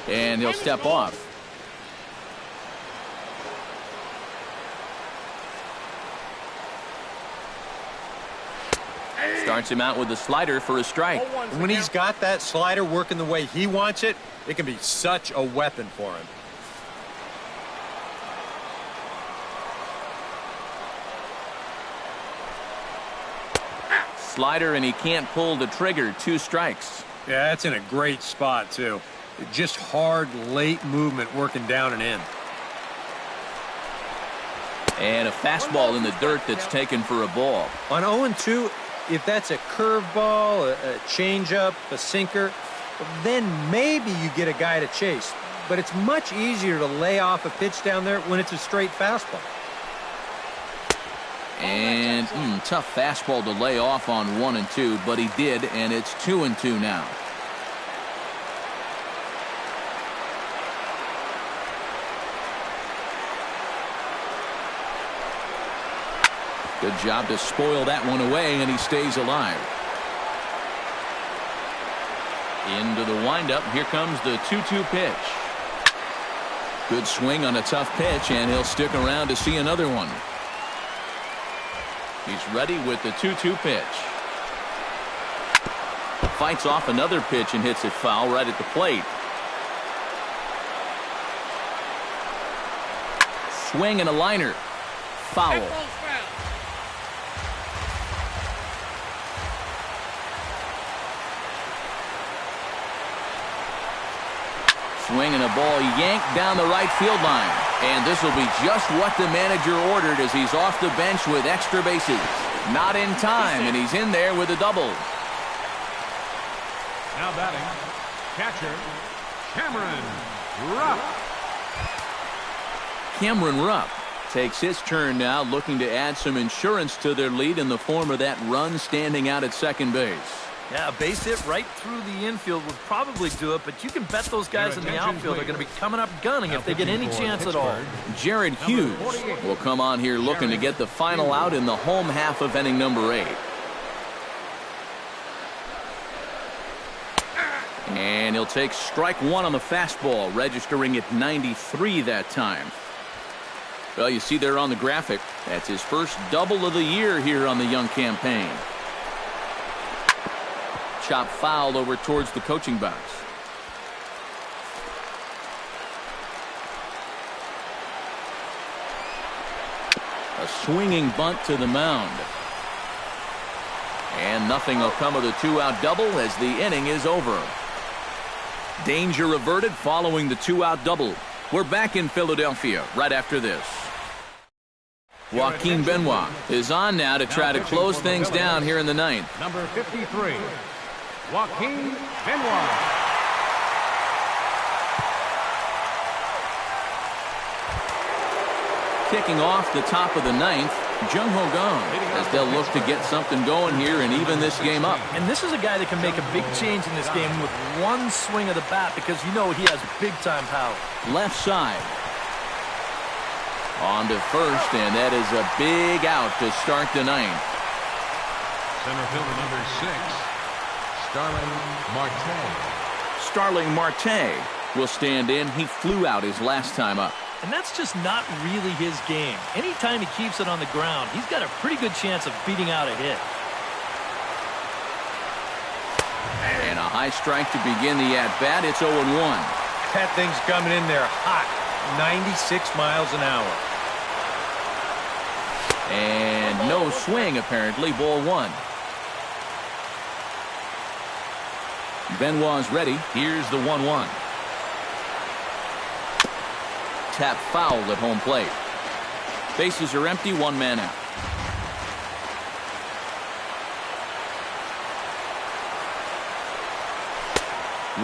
And he'll step off. Starts him out with the slider for a strike.
When he's got that slider working the way he wants it, it can be such a weapon for him.
Slider, and he can't pull the trigger. 2 strikes.
Yeah, that's in a great spot, too. Just hard, late movement working down and in.
And a fastball in the dirt that's taken for a ball.
On 0-2, if that's a curveball, a changeup, a sinker, then maybe you get a guy to chase. But it's much easier to lay off a pitch down there when it's a straight fastball.
And tough fastball to lay off on 1-2, but he did, and it's 2-2 now. Good job to spoil that one away, and he stays alive. Into the windup. Here comes the 2-2 pitch. Good swing on a tough pitch, and he'll stick around to see another one. He's ready with the 2-2 pitch. Fights off another pitch and hits it foul right at the plate. Swing and a liner. Foul. Swinging a ball yanked down the right field line. And this will be just what the manager ordered as he's off the bench with extra bases. Not in time, and he's in there with a double.
Now batting, catcher, Cameron Rupp.
Cameron Rupp takes his turn now, looking to add some insurance to their lead in the form of that run standing out at second base.
Yeah, a base hit right through the infield would probably do it, but you can bet those guys in the outfield are going to be coming up gunning if they get any chance at all.
Jared Hughes will come on here looking to get the final out in the home half of inning number 8. And he'll take strike one on the fastball, registering at 93 that time. Well, you see there on the graphic, that's his first double of the year here on the young campaign. Chop foul over towards the coaching box. A swinging bunt to the mound. And nothing will come of the 2-out double as the inning is over. Danger averted following the 2-out double. We're back in Philadelphia right after this. Joaquin Benoit is on now to try to close things down here in the 9th.
Number 53, Joaquin Benoit.
Kicking off the top of the 9th, Jung Ho Kang, as they'll look to get something going here and even this game up.
And this is a guy that can make a big change in this game with one swing of the bat because you know he has big-time power.
Left side. On to first, and that is a big out to start the 9th.
Center fielder number 6. Starling Marte.
Starling Marte will stand in. He flew out his last time up.
And that's just not really his game. Anytime he keeps it on the ground, he's got a pretty good chance of beating out a hit.
And a high strike to begin the at-bat. It's 0-1.
That thing's coming in there hot. 96 miles an hour.
And no swing, apparently. Ball 1. Benoit's ready. Here's the 1-1. Tap foul at home plate. Bases are empty, 1 man out.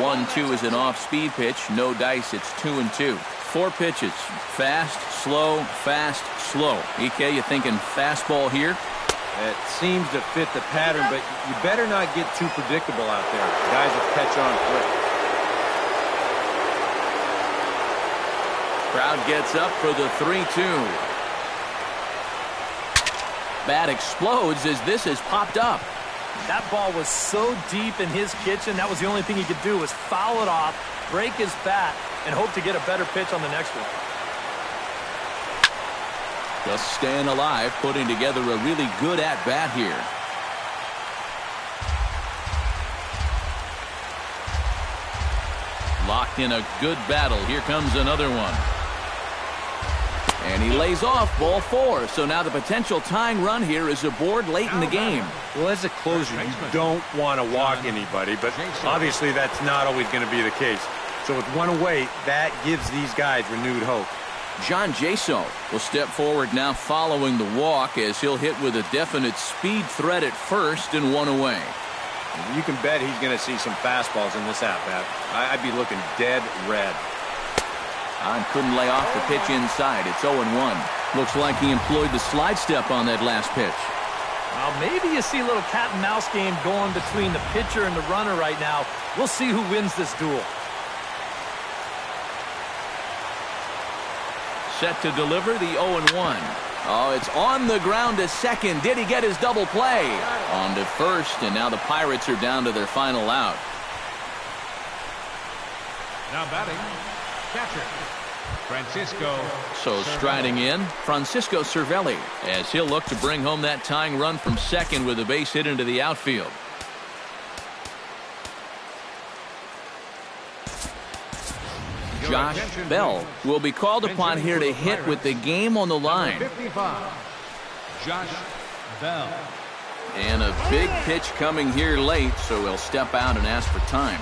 One-two is an off-speed pitch. No dice. It's 2-2. 4 pitches. Fast, slow, fast, slow. EK, you thinking fastball here?
It seems to fit the pattern, but you better not get too predictable out there. Guys will catch on quick.
Crowd gets up for the 3-2. Bat explodes as this is popped up.
That ball was so deep in his kitchen, that was the only thing he could do was foul it off, break his bat, and hope to get a better pitch on the next one.
Just staying alive, putting together a really good at-bat here. Locked in a good battle. Here comes another one. And he lays off, ball 4. So now the potential tying run here is aboard late in the game.
Well, as a closer, you don't want to walk anybody, but obviously that's not always going to be the case. So with one away, that gives these guys renewed hope.
John Jaso will step forward now following the walk as he'll hit with a definite speed threat at first and 1 away.
You can bet he's going to see some fastballs in this at-bat. I'd be looking dead red.
Hahn couldn't lay off the pitch inside. It's 0-1. Looks like he employed the slide step on that last pitch.
Well, maybe you see a little cat and mouse game going between the pitcher and the runner right now. We'll see who wins this duel.
Set to deliver the 0-1. Oh, it's on the ground to second. Did he get his double play? On to first, and now the Pirates are down to their final out.
Now batting, catcher, Francisco.
So striding in, Francisco Cervelli, as he'll look to bring home that tying run from second with a base hit into the outfield. Josh Bell will be called upon here to hit with the game on the line.
55, Josh Bell.
And a big pitch coming here late, so he'll step out and ask for time.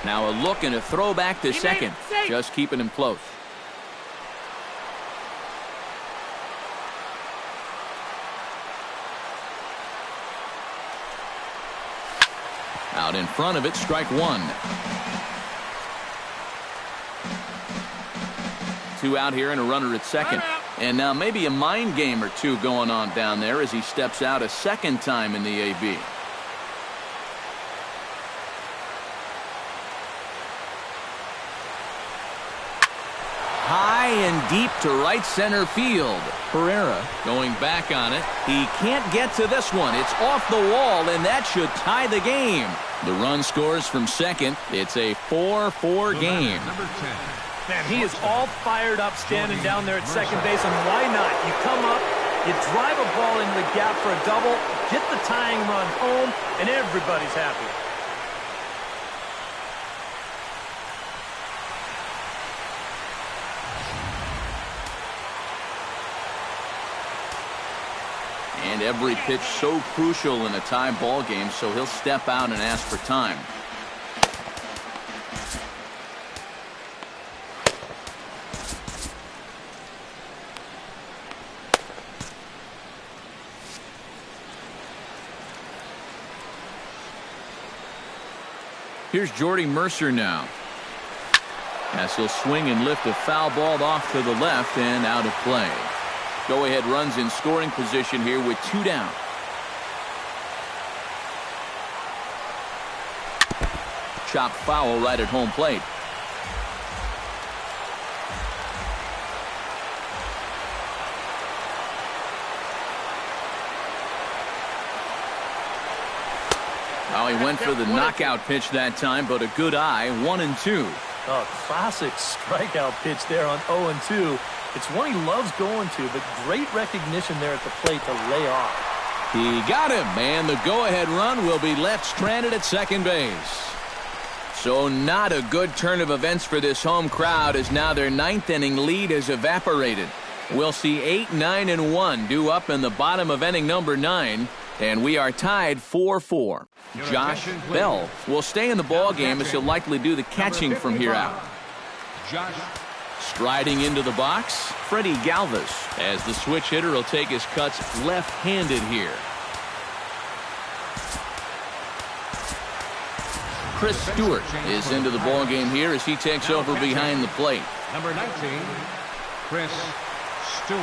Now a look and a throw back to second. Just keeping him close. Out in front of it, strike one. 2 out here and a runner at second. And now maybe a mind game or two going on down there as he steps out a second time in the AB. High and deep to right center field. Herrera going back on it. He can't get to this one. It's off the wall, and that should tie the game. The run scores from second. It's a 4-4 game.
Number 10.
Man, he is all fired up standing down there at second base, and why not? You come up, you drive a ball into the gap for a double, get the tying run home, and everybody's happy.
And every pitch so crucial in a tie ball game, so he'll step out and ask for time. Here's Jordy Mercer now. As he'll swing and lift a foul ball off to the left and out of play. Go-ahead runs in scoring position here with 2 down. Chopped foul right at home plate. Well, he went for the knockout pitch that time, but a good eye, 1-2.
Oh, classic strikeout pitch there on 0-2. It's one he loves going to, but great recognition there at the plate to lay off.
He got him, and the go-ahead run will be left stranded at second base. So not a good turn of events for this home crowd, as now their 9th inning lead has evaporated. We'll see 8, 9, and 1 due up in the bottom of inning number 9, and we are tied 4-4. Josh Bell will stay in the ball game as he'll likely do the catching from here out.
Josh.
Striding into the box, Freddie Galvis, as the switch hitter will take his cuts left-handed here. Chris Stewart is into the ball game here as he takes over behind the plate.
Number 19, Chris Stewart.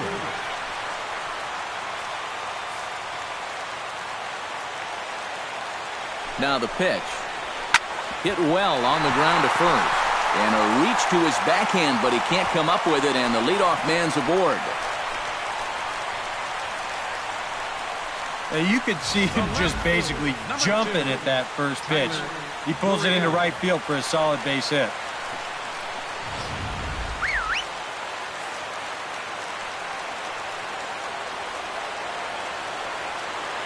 Now the pitch. Hit well on the ground to first. And a reach to his backhand, but he can't come up with it, and the leadoff man's aboard.
Now you could see him just basically jumping at that first pitch. He pulls it into right field for a solid base hit.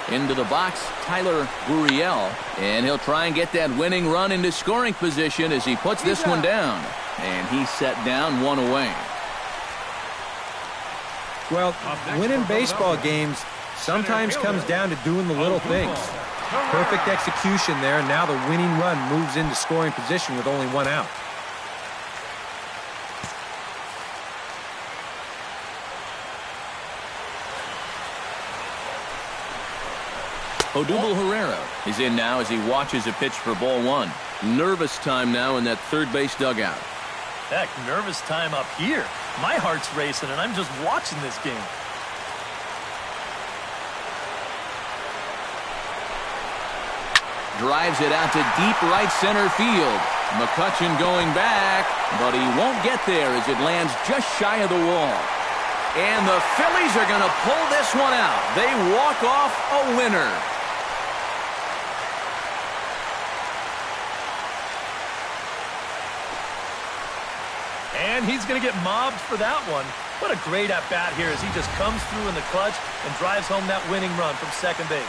Into the box, Tyler Gurriel, and he'll try and get that winning run into scoring position as he puts this one down. And he's set down, 1 away.
Well, winning baseball games sometimes comes down to doing the little things. Perfect execution there, and now the winning run moves into scoring position with only 1 out.
Odubel Herrera is in now as he watches a pitch for ball 1. Nervous time now in that third base dugout.
Heck, nervous time up here. My heart's racing, and I'm just watching this game.
Drives it out to deep right center field. McCutchen going back, but he won't get there as it lands just shy of the wall. And the Phillies are going to pull this one out. They walk off a winner.
And he's going to get mobbed for that one. What a great at-bat here as he just comes through in the clutch and drives home that winning run from second base.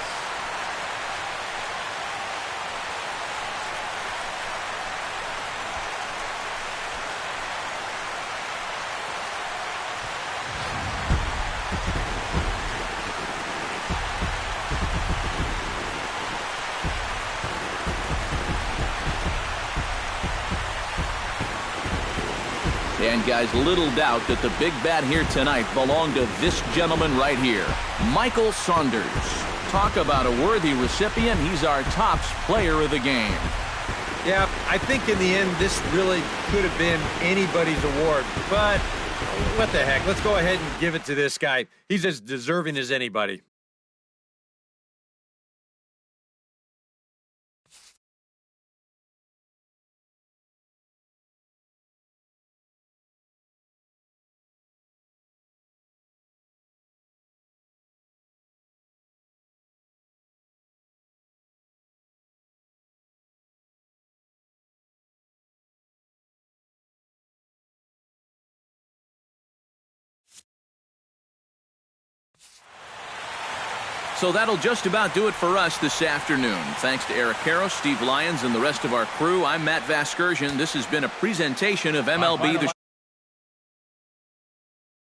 And, guys, little doubt that the big bat here tonight belonged to this gentleman right here, Michael Saunders. Talk about a worthy recipient. He's our tops player of the game.
Yeah, I think in the end, this really could have been anybody's award. But what the heck? Let's go ahead and give it to this guy. He's as deserving as anybody.
So that'll just about do it for us this afternoon. Thanks to Eric Karros, Steve Lyons, and the rest of our crew. I'm Matt Vasgersian. This has been a presentation of MLB The